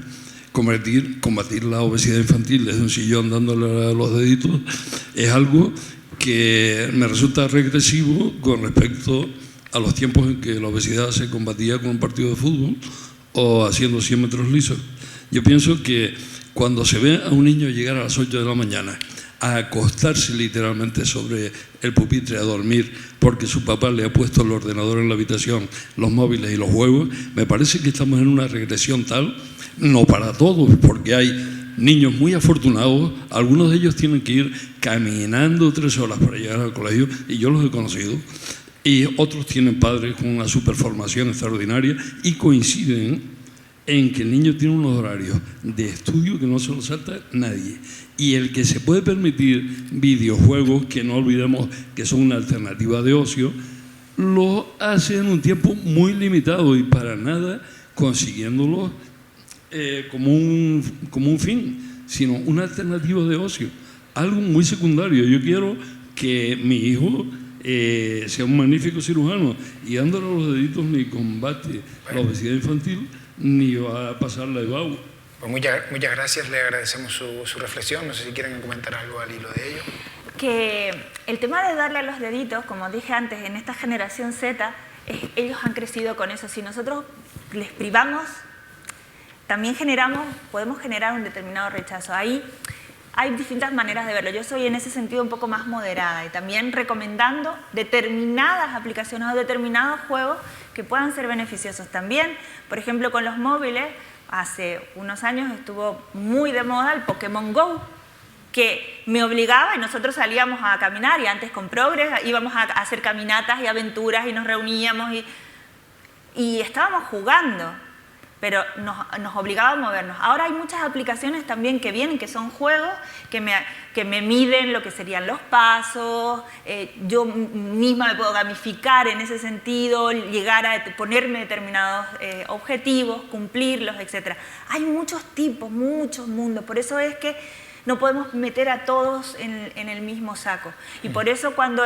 Combatir la obesidad infantil desde un sillón dándole a los deditos es algo que me resulta regresivo con respecto a los tiempos en que la obesidad se combatía con un partido de fútbol o haciendo 100 metros lisos. Yo pienso que cuando se ve a un niño llegar a las 8 de la mañana a acostarse literalmente sobre el pupitre a dormir porque su papá le ha puesto el ordenador en la habitación, los móviles y los juegos, me parece que estamos en una regresión tal, no para todos, porque hay niños muy afortunados, algunos de ellos tienen que ir caminando 3 horas para llegar al colegio, y yo los he conocido, y otros tienen padres con una superformación extraordinaria y coinciden en que el niño tiene unos horarios de estudio que no se los salta nadie. Y el que se puede permitir videojuegos, que no olvidemos que son una alternativa de ocio, lo hace en un tiempo muy limitado y para nada consiguiéndolo como un fin, sino una alternativa de ocio, algo muy secundario. Yo quiero que mi hijo sea un magnífico cirujano, y dándole los deditos ni combate la obesidad infantil ni va a pasarla de vago. Pues muchas gracias, le agradecemos su reflexión. No sé si quieren comentar algo al hilo de ello. Que el tema de darle a los deditos, como dije antes, en esta generación Z, ellos han crecido con eso. Si nosotros les privamos, también podemos generar un determinado rechazo. Ahí hay distintas maneras de verlo. Yo soy en ese sentido un poco más moderada, y también recomendando determinadas aplicaciones o determinados juegos que puedan ser beneficiosos también. Por ejemplo, con los móviles, hace unos años estuvo muy de moda el Pokémon Go, que me obligaba, y nosotros salíamos a caminar, y antes con Progress íbamos a hacer caminatas y aventuras y nos reuníamos y estábamos jugando. pero nos obligaba a movernos. Ahora hay muchas aplicaciones también que vienen, que son juegos, que me miden lo que serían los pasos, yo misma me puedo gamificar en ese sentido, llegar a ponerme determinados objetivos, cumplirlos, etc. Hay muchos tipos, muchos mundos, por eso es que no podemos meter a todos en el mismo saco. Y por eso cuando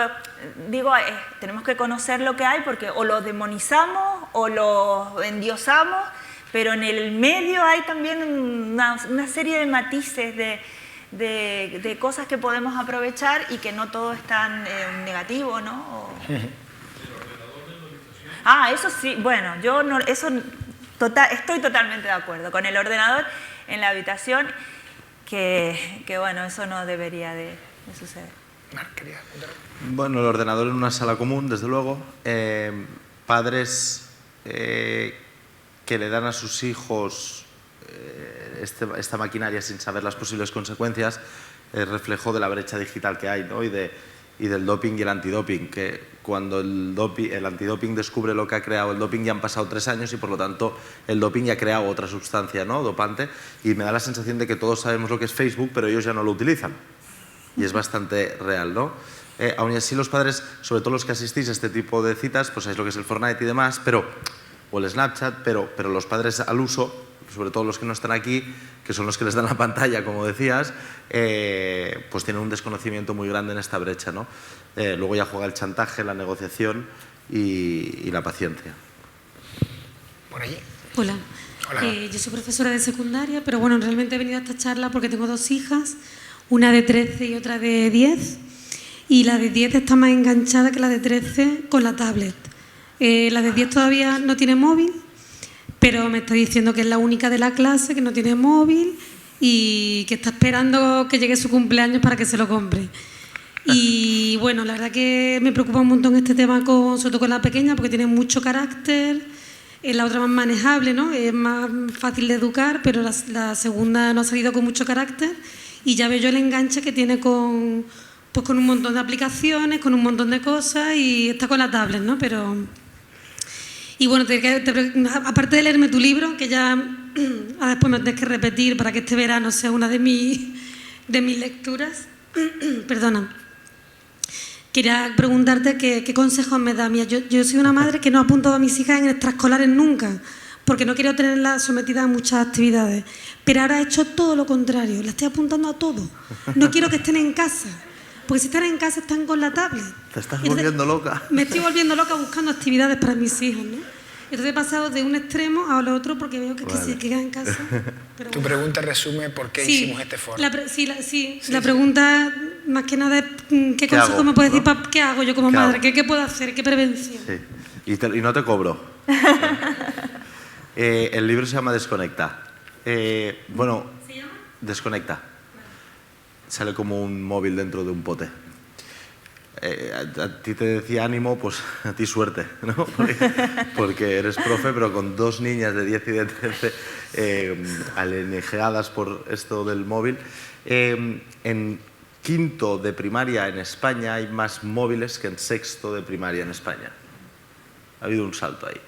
digo, tenemos que conocer lo que hay, porque o lo demonizamos o lo endiosamos, pero en el medio hay también una serie de matices, de cosas que podemos aprovechar y que no todo es tan negativo, ¿no? Eso sí, bueno, yo no, estoy totalmente de acuerdo con el ordenador en la habitación. Que bueno, eso no debería de suceder. Bueno, el ordenador en una sala común, desde luego. Padres que le dan a sus hijos esta maquinaria sin saber las posibles consecuencias es reflejo de la brecha digital que hay, ¿no? y del doping y el antidoping, que cuando el antidoping descubre lo que ha creado el doping ya han pasado 3 años y por lo tanto el doping ya ha creado otra sustancia, ¿no? dopante, y me da la sensación de que todos sabemos lo que es Facebook, pero ellos ya no lo utilizan. Y es bastante real, ¿no? Aún así los padres, sobre todo los que asistís a este tipo de citas, pues sabéis lo que es el Fortnite y demás, o el Snapchat, pero los padres al uso, sobre todo los que no están aquí, que son los que les dan la pantalla, como decías, pues tienen un desconocimiento muy grande en esta brecha, ¿no? Luego ya juega el chantaje, la negociación y la paciencia. ¿Por allí? Hola. Hola. Yo soy profesora de secundaria, pero bueno, realmente he venido a esta charla porque tengo 2 hijas, una de 13 y otra de 10, y la de 10 está más enganchada que la de 13 con la tablet. La de 10 todavía no tiene móvil, pero me está diciendo que es la única de la clase que no tiene móvil y que está esperando que llegue su cumpleaños para que se lo compre. Y bueno, la verdad que me preocupa un montón este tema, sobre todo con la pequeña, porque tiene mucho carácter, es la otra más manejable, ¿no? Es más fácil de educar, pero la segunda no ha salido con mucho carácter y ya veo yo el enganche que tiene con un montón de aplicaciones, con un montón de cosas y está con la tablet, ¿no? Y bueno, aparte de leerme tu libro, que ya después me tienes que repetir para que este verano sea una de mis lecturas, perdona, quería preguntarte qué consejos me da. Mira, yo soy una madre que no ha apuntado a mis hijas en extraescolares nunca, porque no quiero tenerlas sometidas a muchas actividades, pero ahora he hecho todo lo contrario, las estoy apuntando a todo. No quiero que estén en casa, porque si están en casa están con la tablet. Te estás volviendo loca. Me estoy volviendo loca buscando actividades para mis hijos, ¿no? Entonces he pasado de un extremo a lo otro porque veo que se queda en casa. Pero Tu pregunta resume por qué hicimos este foro. La pregunta más que nada es ¿qué consejo me puedes decir? ¿Qué hago yo como madre? ¿Qué puedo hacer? ¿Qué prevención? Sí. Y no te cobro. El libro se llama Desconecta. Bueno, ¿Se llama? Desconecta. Sale como un móvil dentro de un pote. A ti te decía ánimo, pues a ti suerte, ¿no? Porque eres profe, pero con 2 niñas de 10 y de 13 alenejadas por esto del móvil. En 5º de primaria en España hay más móviles que en 6º de primaria en España. Ha habido un salto ahí,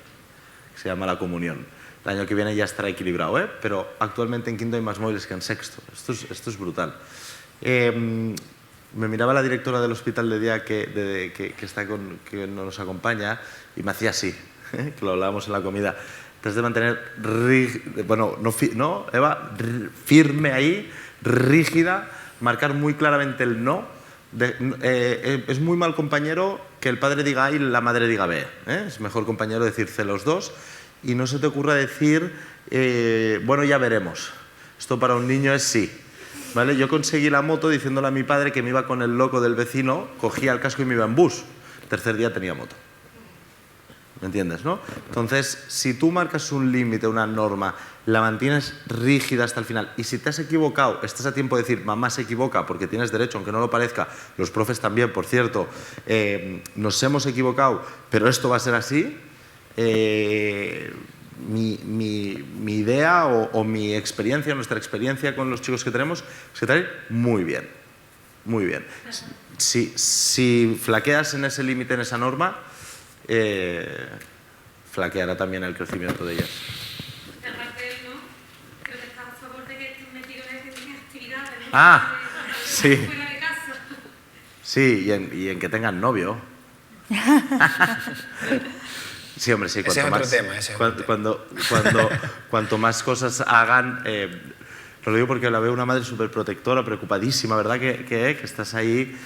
que se llama la comunión. El año que viene ya estará equilibrado, ¿eh? Pero actualmente en 5º hay más móviles que en 6º. Esto es brutal. Me miraba la directora del hospital de día que nos acompaña y me hacía así, que lo hablábamos en la comida. Tienes de mantener, Eva, firme ahí, rígida, marcar muy claramente el no. Es muy mal compañero que el padre diga A y la madre diga B. Es mejor compañero decirse los dos y no se te ocurra decir, bueno, ya veremos. Esto para un niño es sí. ¿Vale? Yo conseguí la moto diciéndole a mi padre que me iba con el loco del vecino, cogía el casco y me iba en bus. El tercer día tenía moto. ¿Me entiendes, no? Entonces, si tú marcas un límite, una norma, la mantienes rígida hasta el final, y si te has equivocado, estás a tiempo de decir, mamá se equivoca, porque tienes derecho, aunque no lo parezca, los profes también, por cierto, nos hemos equivocado, pero esto va a ser así, mi idea o mi experiencia, nuestra experiencia con los chicos que tenemos, es que traen muy bien, muy bien. Si flaqueas en ese límite, en esa norma, flaqueará también el crecimiento de ellas. Ah, sí. Sí, y en que tengan novio. Sí, hombre, sí. Ese es otro tema. Cuanto más cosas hagan... lo digo porque la veo una madre súper protectora, preocupadísima, ¿verdad? Que estás ahí...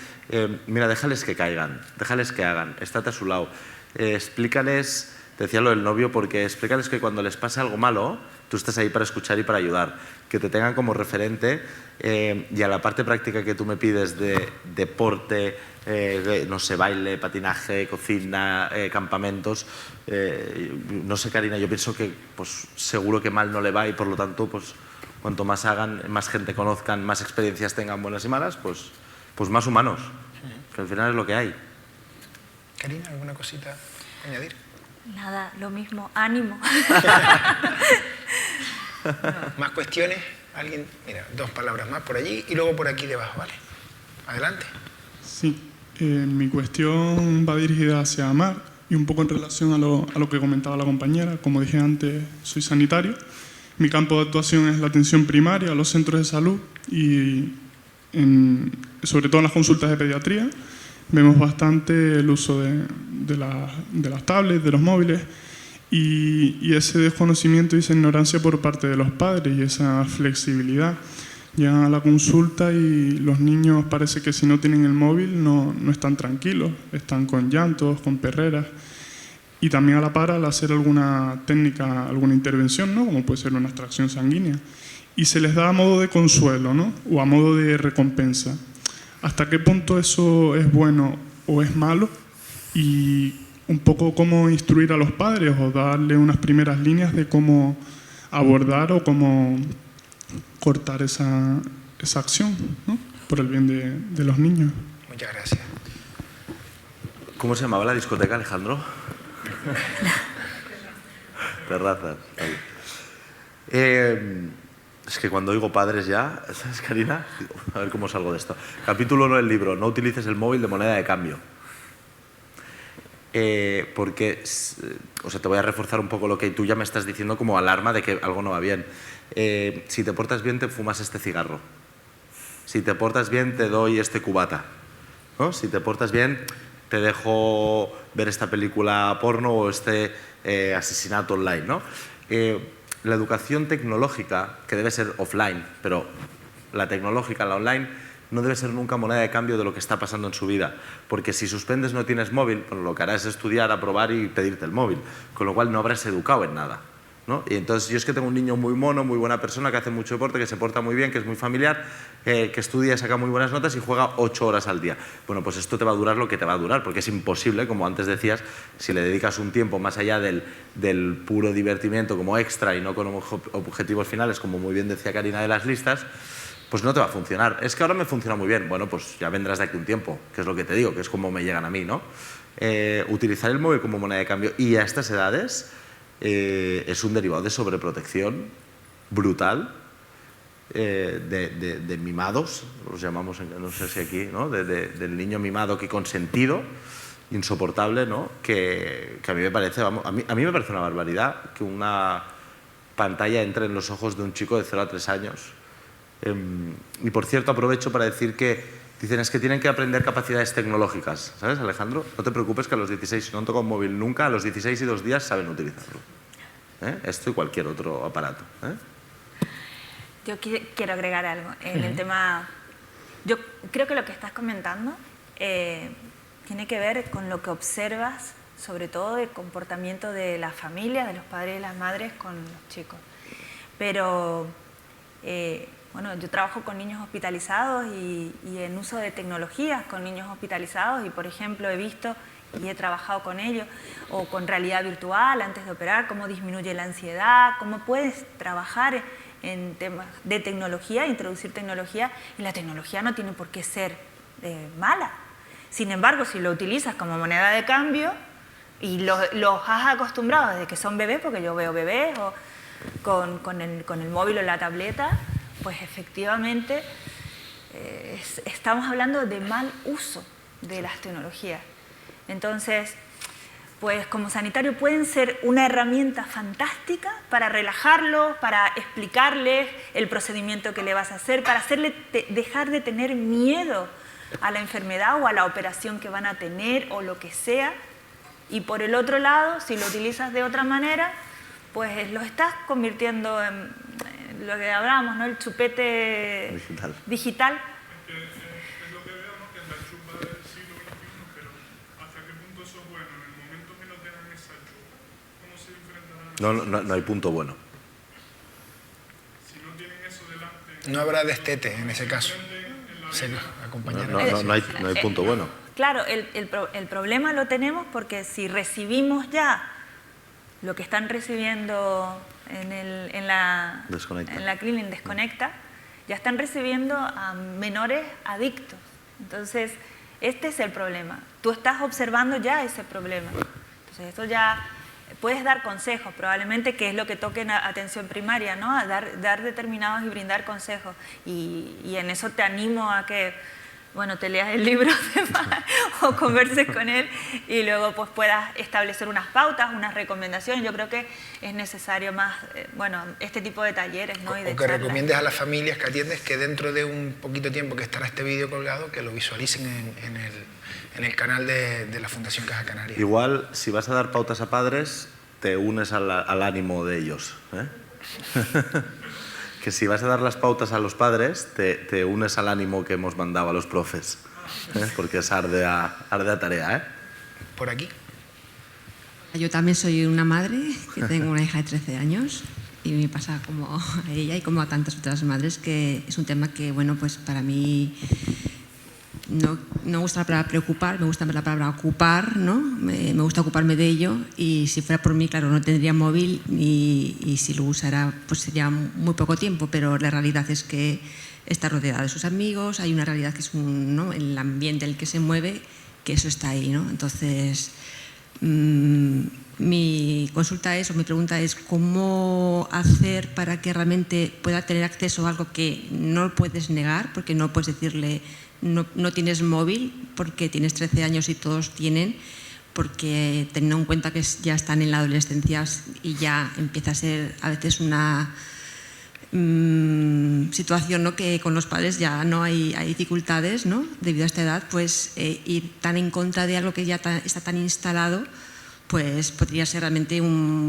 mira, déjales que caigan, déjales que hagan, estate a su lado. Explícales... Te decía lo del novio porque explícales que cuando les pase algo malo, tú estás ahí para escuchar y para ayudar. Que te tengan como referente y a la parte práctica que tú me pides de deporte, no sé, baile, patinaje, cocina, campamentos. No sé, Karina, yo pienso que pues, seguro que mal no le va y por lo tanto, pues, cuanto más hagan, más gente conozcan, más experiencias tengan buenas y malas, pues más humanos. Que al final es lo que hay. Karina, ¿alguna cosita que añadir? Nada, lo mismo, ánimo. ¿Más cuestiones? ¿Alguien? Mira, 2 palabras más por allí y luego por aquí debajo, ¿vale? Adelante. Sí, mi cuestión va dirigida hacia Mar y un poco en relación a lo que comentaba la compañera. Como dije antes, soy sanitario. Mi campo de actuación es la atención primaria, los centros de salud y sobre todo en las consultas de pediatría. Vemos bastante el uso de las tablets, de los móviles y ese desconocimiento y esa ignorancia por parte de los padres y esa flexibilidad. Llegan a la consulta y los niños parece que si no tienen el móvil no están tranquilos, están con llantos, con perreras. Y también a la par al hacer alguna técnica, alguna intervención, ¿no? Como puede ser una extracción sanguínea. Y se les da a modo de consuelo, ¿no? O a modo de recompensa. ¿Hasta qué punto eso es bueno o es malo? Y un poco cómo instruir a los padres o darle unas primeras líneas de cómo abordar o cómo cortar esa acción, ¿no? Por el bien de los niños. Muchas gracias. ¿Cómo se llamaba la discoteca, Alejandro? Terrazas. Es que cuando oigo padres ya, ¿sabes, Karina? A ver cómo salgo de esto. Capítulo 1 del libro, no utilices el móvil de moneda de cambio. Porque, o sea, te voy a reforzar un poco lo que tú ya me estás diciendo como alarma de que algo no va bien. Si te portas bien, te fumas este cigarro. Si te portas bien, te doy este cubata, ¿no? Si te portas bien, te dejo ver esta película porno o este asesinato online, ¿no? La educación tecnológica, que debe ser offline, pero la tecnológica, la online, no debe ser nunca moneda de cambio de lo que está pasando en su vida. Porque si suspendes no tienes móvil, pues lo que harás es estudiar, aprobar y pedirte el móvil. Con lo cual no habrás educado en nada, ¿no? Y entonces yo es que tengo un niño muy mono, muy buena persona, que hace mucho deporte, que se porta muy bien, que es muy familiar, que estudia, saca muy buenas notas y juega 8 horas al día. Bueno, pues esto te va a durar lo que te va a durar, porque es imposible, como antes decías, si le dedicas un tiempo más allá del puro divertimiento como extra y no con objetivos finales, como muy bien decía Karina de las listas, pues no te va a funcionar. Es que ahora me funciona muy bien. Bueno, pues ya vendrás de aquí un tiempo, que es lo que te digo, que es como me llegan a mí, ¿no? Utilizar el móvil como moneda de cambio y a estas edades es un derivado de sobreprotección brutal, de mimados, los llamamos, no sé si aquí, ¿no? Del niño mimado que consentido, insoportable, ¿no? Que a mí me parece, vamos, a mí me parece una barbaridad que una pantalla entre en los ojos de un chico de 0 a 3 años. Y por cierto, aprovecho para decir que dicen es que tienen que aprender capacidades tecnológicas, ¿sabes, Alejandro? No te preocupes que a los 16, si no han tocado un móvil nunca, a los 16 y 2 días saben utilizarlo. Esto y cualquier otro aparato. Yo quiero agregar algo en el tema. Yo creo que lo que estás comentando tiene que ver con lo que observas, sobre todo del comportamiento de las familias, de los padres y las madres con los chicos. Pero bueno, yo trabajo con niños hospitalizados y en uso de tecnologías con niños hospitalizados y, por ejemplo, he visto y he trabajado con ellos, o con realidad virtual antes de operar, cómo disminuye la ansiedad, cómo puedes trabajar en temas de tecnología, introducir tecnología, y la tecnología no tiene por qué ser mala. Sin embargo, si lo utilizas como moneda de cambio y los has acostumbrado desde que son bebés, porque yo veo bebés o con el móvil o la tableta, pues efectivamente estamos hablando de mal uso de las tecnologías. Entonces, pues como sanitario pueden ser una herramienta fantástica para relajarlos, para explicarles el procedimiento que le vas a hacer, para hacerle dejar de tener miedo a la enfermedad o a la operación que van a tener o lo que sea. Y por el otro lado, si lo utilizas de otra manera, pues lo estás convirtiendo en lo que hablábamos, ¿no? El chupete digital. Es lo que veo, ¿no? Que es la chupa del siglo XXI, pero ¿hasta qué punto eso es bueno? En el momento que no tengan esa chupa, ¿cómo se enfrentarán? No hay punto bueno. Si no tienen eso delante... No habrá destete en ese caso. Se acompañará. No hay punto bueno. Claro, el problema lo tenemos porque si recibimos ya lo que están recibiendo en la clínica Desconecta, ya están recibiendo a menores adictos. Entonces, este es el problema. Tú estás observando ya ese problema. Entonces, esto ya puedes dar consejos, probablemente, que es lo que toque en atención primaria, ¿no? A dar determinados y brindar consejos. Y en eso te animo a que, bueno, te leas el libro o converses con él y luego pues puedas establecer unas pautas, unas recomendaciones. Yo creo que es necesario más, este tipo de talleres, ¿no? Y de o que charlas. recomiendes a las familias que atiendes que dentro de un poquito tiempo que estará este vídeo colgado, que lo visualicen en el canal de la Fundación Caja Canaria. Igual, si vas a dar pautas a padres, te unes al ánimo de ellos, ¿eh? Que si vas a dar las pautas a los padres, te unes al ánimo que hemos mandado a los profes, ¿eh? Porque es ardea tarea, ¿eh? Por aquí. Yo también soy una madre, que tengo una hija de 13 años, y me pasa como a ella y como a tantas otras madres, que es un tema que, bueno, pues para mí no me gusta la palabra preocupar, me gusta la palabra ocupar, ¿no? Me gusta ocuparme de ello, y si fuera por mí, claro, no tendría móvil y si lo usara, pues sería muy poco tiempo, pero la realidad es que está rodeada de sus amigos, hay una realidad que es ¿no? el ambiente en el que se mueve, que eso está ahí, ¿no? Entonces, mi consulta es, o mi pregunta es, ¿cómo hacer para que realmente pueda tener acceso a algo que no puedes negar, porque no puedes decirle no tienes móvil porque tienes 13 años y todos tienen, porque teniendo en cuenta que ya están en la adolescencia y ya empieza a ser a veces una situación, ¿no? Que con los padres ya no hay dificultades, ¿no? Debido a esta edad, pues ir tan en contra de algo que ya está tan instalado, pues podría ser realmente un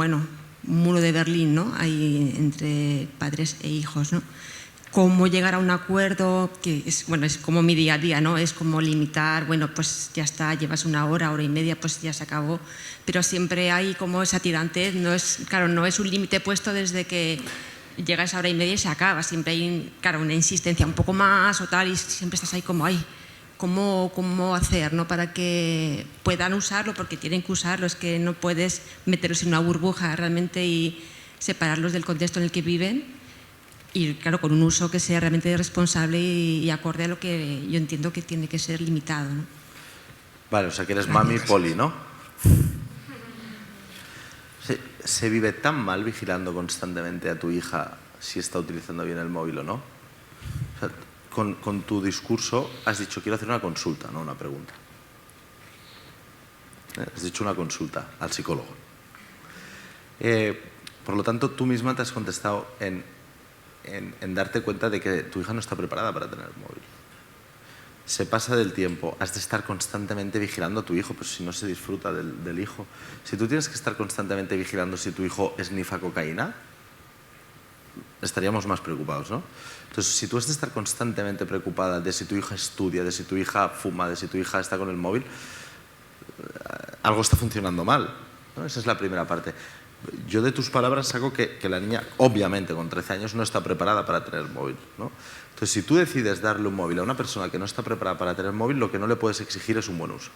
muro de Berlín, ¿no? Ahí entre padres e hijos, ¿no? Cómo llegar a un acuerdo, que es como mi día a día, ¿no? Es como limitar, bueno, pues ya está, llevas una hora y media, pues ya se acabó, pero siempre hay como esa tirantez, no es un límite puesto desde que llega esa hora y media y se acaba, siempre hay, una insistencia un poco más o tal, y siempre estás ahí como, ¿cómo hacer, ¿no? Para que puedan usarlo, porque tienen que usarlo, es que no puedes meterlos en una burbuja realmente y separarlos del contexto en el que viven. Y claro, con un uso que sea realmente responsable y acorde a lo que yo entiendo que tiene que ser limitado, ¿no? Vale, o sea que eres mami poli, ¿no? ¿Se vive tan mal vigilando constantemente a tu hija si está utilizando bien el móvil o no? O sea, con tu discurso has dicho, quiero hacer una consulta, no una pregunta. Has dicho una consulta al psicólogo. Por lo tanto, tú misma te has contestado en darte cuenta de que tu hija no está preparada para tener móvil. Se pasa del tiempo, has de estar constantemente vigilando a tu hijo, pues si no se disfruta del hijo. Si tú tienes que estar constantemente vigilando si tu hijo esnifa cocaína, estaríamos más preocupados, ¿no? Entonces, si tú has de estar constantemente preocupada de si tu hija estudia, de si tu hija fuma, de si tu hija está con el móvil, algo está funcionando mal, ¿no? Esa es la primera parte. Yo de tus palabras saco que la niña, obviamente, con 13 años no está preparada para tener móvil, ¿no? Entonces, si tú decides darle un móvil a una persona que no está preparada para tener móvil, lo que no le puedes exigir es un buen uso.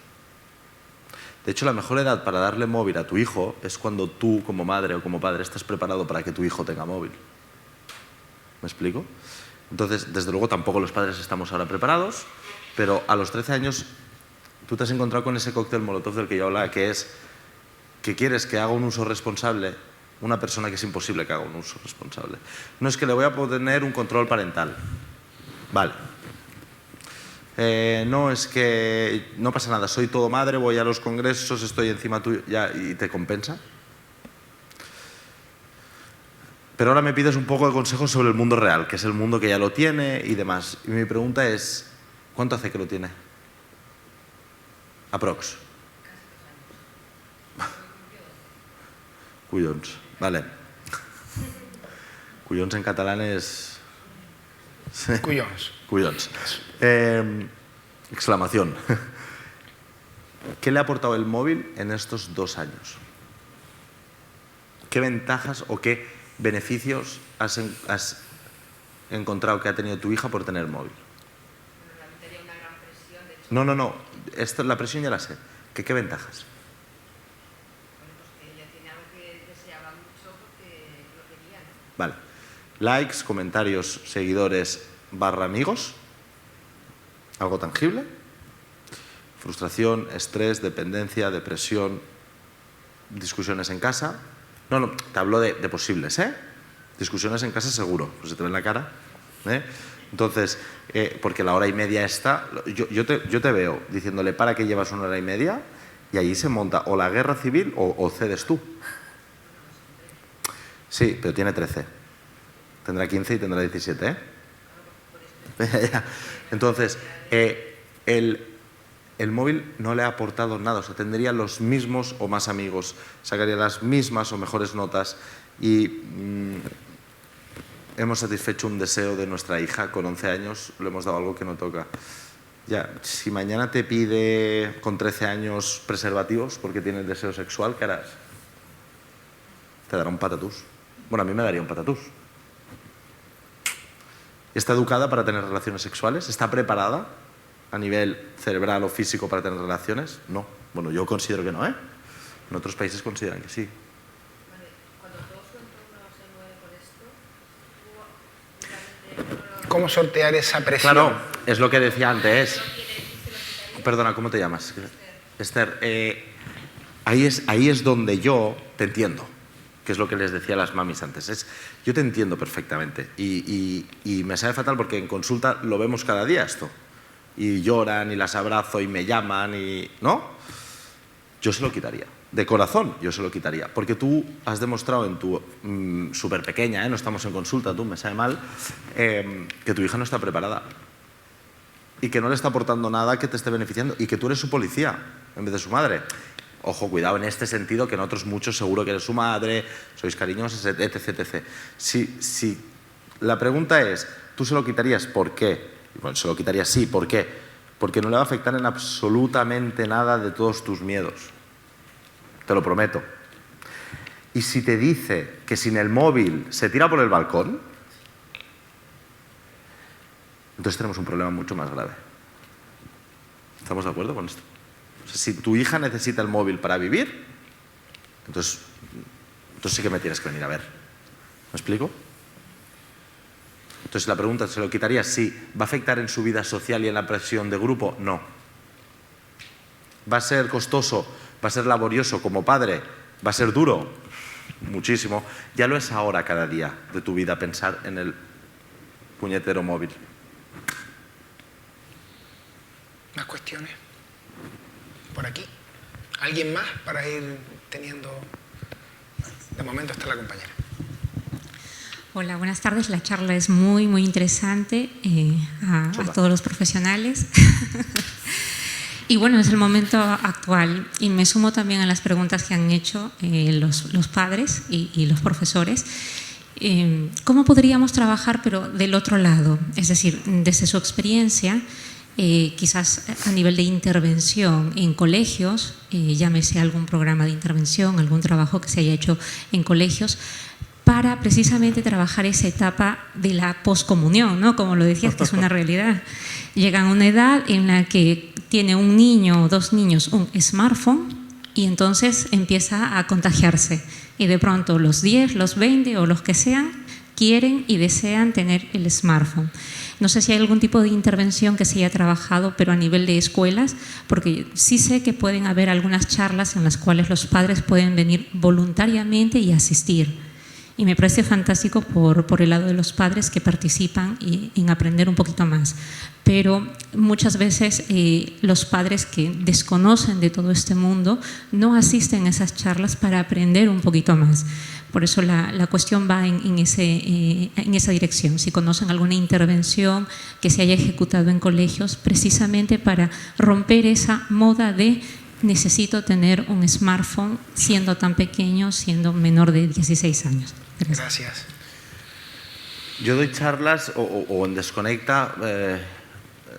De hecho, la mejor edad para darle móvil a tu hijo es cuando tú, como madre o como padre, estás preparado para que tu hijo tenga móvil. ¿Me explico? Entonces, desde luego, tampoco los padres estamos ahora preparados, pero a los 13 años tú te has encontrado con ese cóctel molotov del que yo hablaba, que es que quieres que haga un uso responsable una persona que es imposible que haga un uso responsable. No es que le voy a poner un control parental. Vale. no, es que no pasa nada, soy todo madre, voy a los congresos, estoy encima tuyo, ya, y te compensa. Pero ahora me pides un poco de consejos sobre el mundo real, que es el mundo que ya lo tiene y demás. Y mi pregunta es, ¿cuánto hace que lo tiene? Aprox. Cuyons, vale. Cuyons en catalán es... Cuyons. Cuyons. Exclamación. ¿Qué le ha aportado el móvil en estos 2 años? ¿Qué ventajas o qué beneficios has encontrado que ha tenido tu hija por tener móvil? No. La presión ya la sé. ¿Qué ventajas? Vale. Likes, comentarios, seguidores, /amigos. Algo tangible. Frustración, estrés, dependencia, depresión, discusiones en casa. No, te hablo de posibles, ¿eh? Discusiones en casa seguro, pues se te ve en la cara, ¿eh? Entonces, porque la hora y media está... Yo te veo diciéndole, ¿para qué llevas 1 hora y media? Y allí se monta o la guerra civil o cedes tú. Sí, pero tiene 13. Tendrá 15 y tendrá 17, ¿eh? Entonces, el móvil no le ha aportado nada. O sea, tendría los mismos o más amigos, sacaría las mismas o mejores notas y hemos satisfecho un deseo de nuestra hija. Con 11 años le hemos dado algo que no toca. Ya, si mañana te pide con 13 años preservativos porque tiene el deseo sexual, ¿qué harás? Te dará un patatús. Bueno, a mí me daría un patatús. ¿Está educada para tener relaciones sexuales? ¿Está preparada a nivel cerebral o físico para tener relaciones? No. Bueno, yo considero que no, ¿eh? En otros países consideran que sí. Cuando todo su entorno se mueve con esto, ¿cómo sortear esa presión? Claro, es lo que decía antes. Perdona, ¿cómo te llamas? Esther, ahí es donde yo te entiendo, que es lo que les decía a las mamis antes. Yo te entiendo perfectamente y me sabe fatal porque en consulta lo vemos cada día esto. Y lloran y las abrazo y me llaman y... ¿no? Yo se lo quitaría. De corazón yo se lo quitaría. Porque tú has demostrado en tu... súper pequeña, no estamos en consulta, tú me sabe mal, que tu hija no está preparada. Y que no le está aportando nada que te esté beneficiando. Y que tú eres su policía en vez de su madre. Ojo, cuidado en este sentido, que en otros muchos seguro que eres su madre, sois cariñosos, etc. Si la pregunta es, ¿tú se lo quitarías? ¿Por qué? Bueno, se lo quitaría sí. ¿Por qué? Porque no le va a afectar en absolutamente nada de todos tus miedos. Te lo prometo. Y si te dice que sin el móvil se tira por el balcón, entonces tenemos un problema mucho más grave. ¿Estamos de acuerdo con esto? O sea, si tu hija necesita el móvil para vivir, entonces sí que me tienes que venir a ver. ¿Me explico? Entonces la pregunta, ¿se lo quitaría? Sí. ¿Va a afectar en su vida social y en la presión de grupo? No. ¿Va a ser costoso? ¿Va a ser laborioso como padre? ¿Va a ser duro? Muchísimo. Ya lo es ahora cada día de tu vida pensar en el puñetero móvil. ¿Más cuestiones? ¿Por aquí? ¿Alguien más para ir teniendo...? De momento está la compañera. Hola, buenas tardes. La charla es muy interesante a todos los profesionales. Y bueno, es el momento actual y me sumo también a las preguntas que han hecho los padres y los profesores. ¿Cómo podríamos trabajar pero del otro lado? Es decir, desde su experiencia, quizás a nivel de intervención en colegios, llámese algún programa de intervención, algún trabajo que se haya hecho en colegios, para precisamente trabajar esa etapa de la poscomunión, ¿no? Como lo decías, que es una realidad. Llegan a una edad en la que tiene un niño o 2 niños un smartphone y entonces empieza a contagiarse. Y de pronto los 10, los 20 o los que sean quieren y desean tener el smartphone. No sé si hay algún tipo de intervención que se haya trabajado, pero a nivel de escuelas, porque sí sé que pueden haber algunas charlas en las cuales los padres pueden venir voluntariamente y asistir. Y me parece fantástico por el lado de los padres que participan en aprender un poquito más. Pero muchas veces los padres que desconocen de todo este mundo no asisten a esas charlas para aprender un poquito más. Por eso la cuestión va en esa dirección. Si conocen alguna intervención que se haya ejecutado en colegios, precisamente para romper esa moda de necesito tener un smartphone siendo tan pequeño, siendo menor de 16 años. Gracias. Yo doy charlas, o en Desconecta,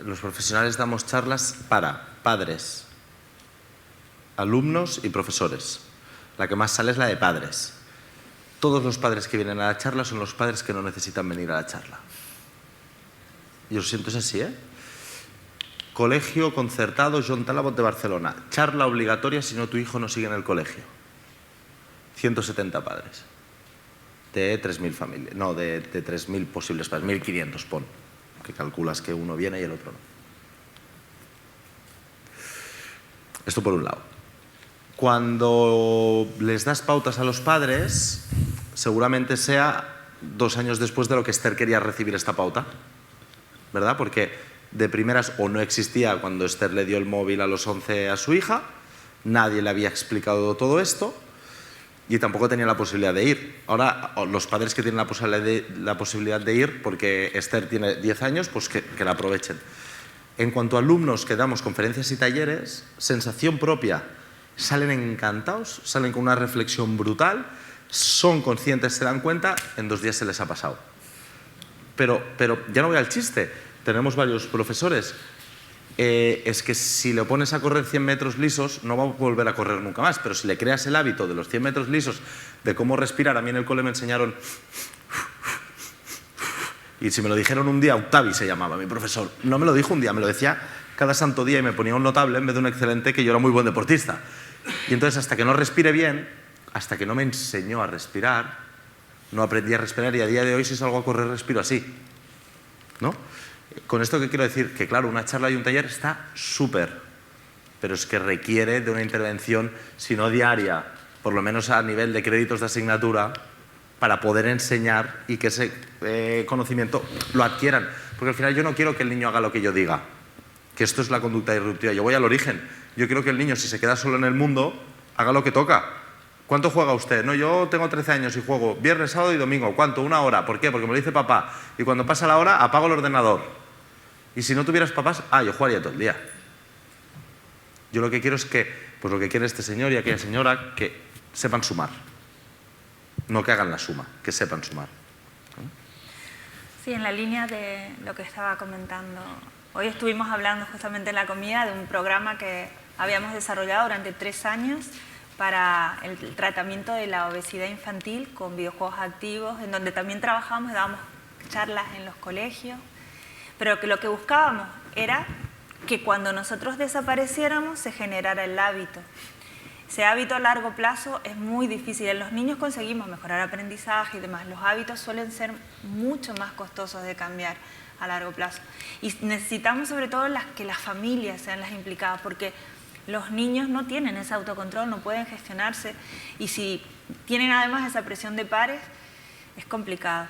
los profesionales damos charlas para padres, alumnos y profesores. La que más sale es la de padres. Todos los padres que vienen a la charla son los padres que no necesitan venir a la charla. Yo lo siento, es así, ¿eh? Colegio concertado Joan Talabot de Barcelona. Charla obligatoria si no tu hijo no sigue en el colegio. 170 padres. De 3.000 familias. No, de 3.000 posibles padres. 1.500, pon. Que calculas que uno viene y el otro no. Esto por un lado. Cuando les das pautas a los padres, seguramente sea 2 años después de lo que Esther quería recibir esta pauta, ¿verdad? Porque de primeras o no existía cuando Esther le dio el móvil a los 11 a su hija, nadie le había explicado todo esto y tampoco tenía la posibilidad de ir. Ahora, los padres que tienen la posibilidad de ir, porque Esther tiene 10 años, pues que la aprovechen. En cuanto a alumnos que damos conferencias y talleres, sensación propia, salen encantados, salen con una reflexión brutal, son conscientes, se dan cuenta, en 2 días se les ha pasado. Pero ya no voy al chiste, tenemos varios profesores. Es que si le pones a correr 100 metros lisos, no va a volver a correr nunca más, pero si le creas el hábito de los 100 metros lisos, de cómo respirar, a mí en el cole me enseñaron... Y si me lo dijeron un día, Octavi se llamaba mi profesor, no me lo dijo un día, me lo decía cada santo día y me ponía un notable en vez de un excelente, que yo era muy buen deportista. Y entonces hasta que no respire bien, hasta que no me enseñó a respirar, no aprendí a respirar y a día de hoy si salgo a correr respiro así, ¿no? Con esto que quiero decir, que claro, una charla y un taller está súper, pero es que requiere de una intervención, si no diaria, por lo menos a nivel de créditos de asignatura, para poder enseñar y que ese conocimiento lo adquieran. Porque al final yo no quiero que el niño haga lo que yo diga, que esto es la conducta disruptiva. Yo voy al origen. Yo quiero que el niño, si se queda solo en el mundo, haga lo que toca. ¿Cuánto juega usted? No, yo tengo 13 años y juego viernes, sábado y domingo. ¿Cuánto? 1 hora. ¿Por qué? Porque me lo dice papá. Y cuando pasa la hora, apago el ordenador. Y si no tuvieras papás, yo jugaría todo el día. Yo lo que quiero es que, pues lo que quiere este señor y aquella señora, que sepan sumar. No que hagan la suma, que sepan sumar. Sí, en la línea de lo que estaba comentando. Hoy estuvimos hablando justamente en la comida de un programa que habíamos desarrollado durante 3 años para el tratamiento de la obesidad infantil con videojuegos activos, en donde también trabajamos, dábamos charlas en los colegios, pero que lo que buscábamos era que cuando nosotros desapareciéramos se generara el hábito. Ese hábito a largo plazo es muy difícil. En los niños conseguimos mejorar aprendizaje y demás. Los hábitos suelen ser mucho más costosos de cambiar a largo plazo. Y necesitamos sobre todo que las familias sean las implicadas, porque los niños no tienen ese autocontrol, no pueden gestionarse. Y si tienen además esa presión de pares, es complicado.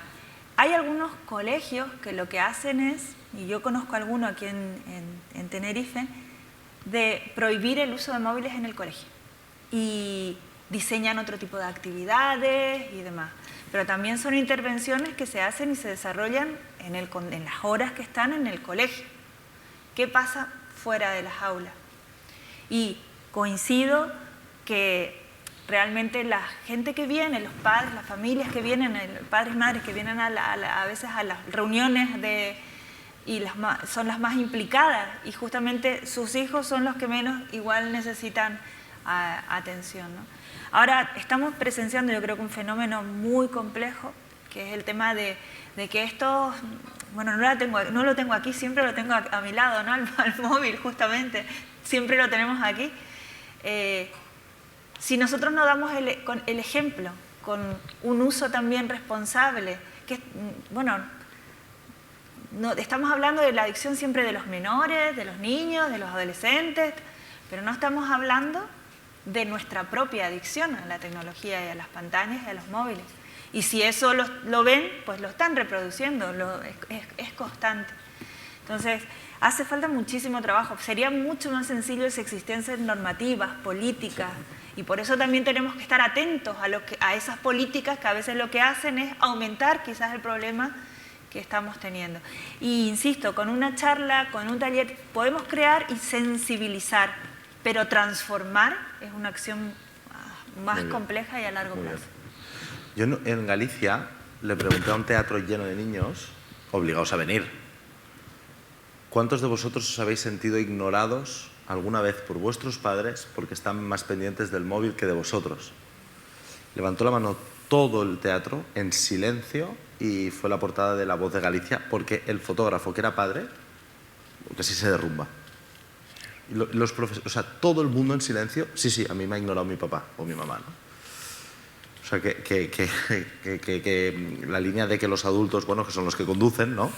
Hay algunos colegios que lo que hacen es, y yo conozco alguno aquí en Tenerife, de prohibir el uso de móviles en el colegio. Y diseñan otro tipo de actividades y demás. Pero también son intervenciones que se hacen y se desarrollan en las horas que están en el colegio. ¿Qué pasa fuera de las aulas? Y coincido que realmente la gente que viene, los padres, las familias que vienen, padres y madres que vienen a veces a las reuniones son las más implicadas, y justamente sus hijos son los que menos igual necesitan atención, ¿no? Ahora estamos presenciando, yo creo que un fenómeno muy complejo, que es el tema de que esto, bueno, no lo tengo aquí, siempre lo tengo a mi lado, ¿no? Al móvil justamente, siempre lo tenemos aquí. Si nosotros no damos el ejemplo, con un uso también responsable, que, bueno, estamos hablando de la adicción siempre de los menores, de los niños, de los adolescentes, pero no estamos hablando de nuestra propia adicción a la tecnología y a las pantallas y a los móviles. Y si eso lo ven, pues lo están reproduciendo, es constante. Entonces, hace falta muchísimo trabajo. Sería mucho más sencillo si existiesen normativas, políticas, y por eso también tenemos que estar atentos a esas políticas que a veces lo que hacen es aumentar quizás el problema que estamos teniendo. Y insisto, con una charla, con un taller, podemos crear y sensibilizar, pero transformar es una acción más compleja y a largo plazo. Yo en Galicia le pregunté a un teatro lleno de niños, obligados a venir, ¿cuántos de vosotros os habéis sentido ignorados alguna vez por vuestros padres porque están más pendientes del móvil que de vosotros? Levantó la mano todo el teatro en silencio y fue la portada de La Voz de Galicia porque el fotógrafo, que era padre, casi se derrumba. Y los profesores, o sea, todo el mundo en silencio, sí, a mí me ha ignorado mi papá o mi mamá, ¿no? O sea, que la línea de que los adultos, bueno, que son los que conducen, ¿no?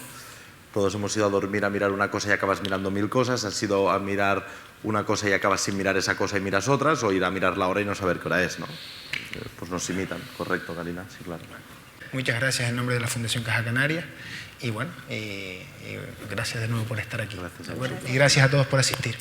Todos hemos ido a dormir a mirar una cosa y acabas mirando 1000 cosas, has ido a mirar una cosa y acabas sin mirar esa cosa y miras otras, o ir a mirar la hora y no saber qué hora es, ¿no? Pues nos imitan, correcto, Karina, sí, claro. Muchas gracias en nombre de la Fundación Caja Canaria y bueno, gracias de nuevo por estar aquí. Gracias, ¿de acuerdo? Y gracias a todos por asistir.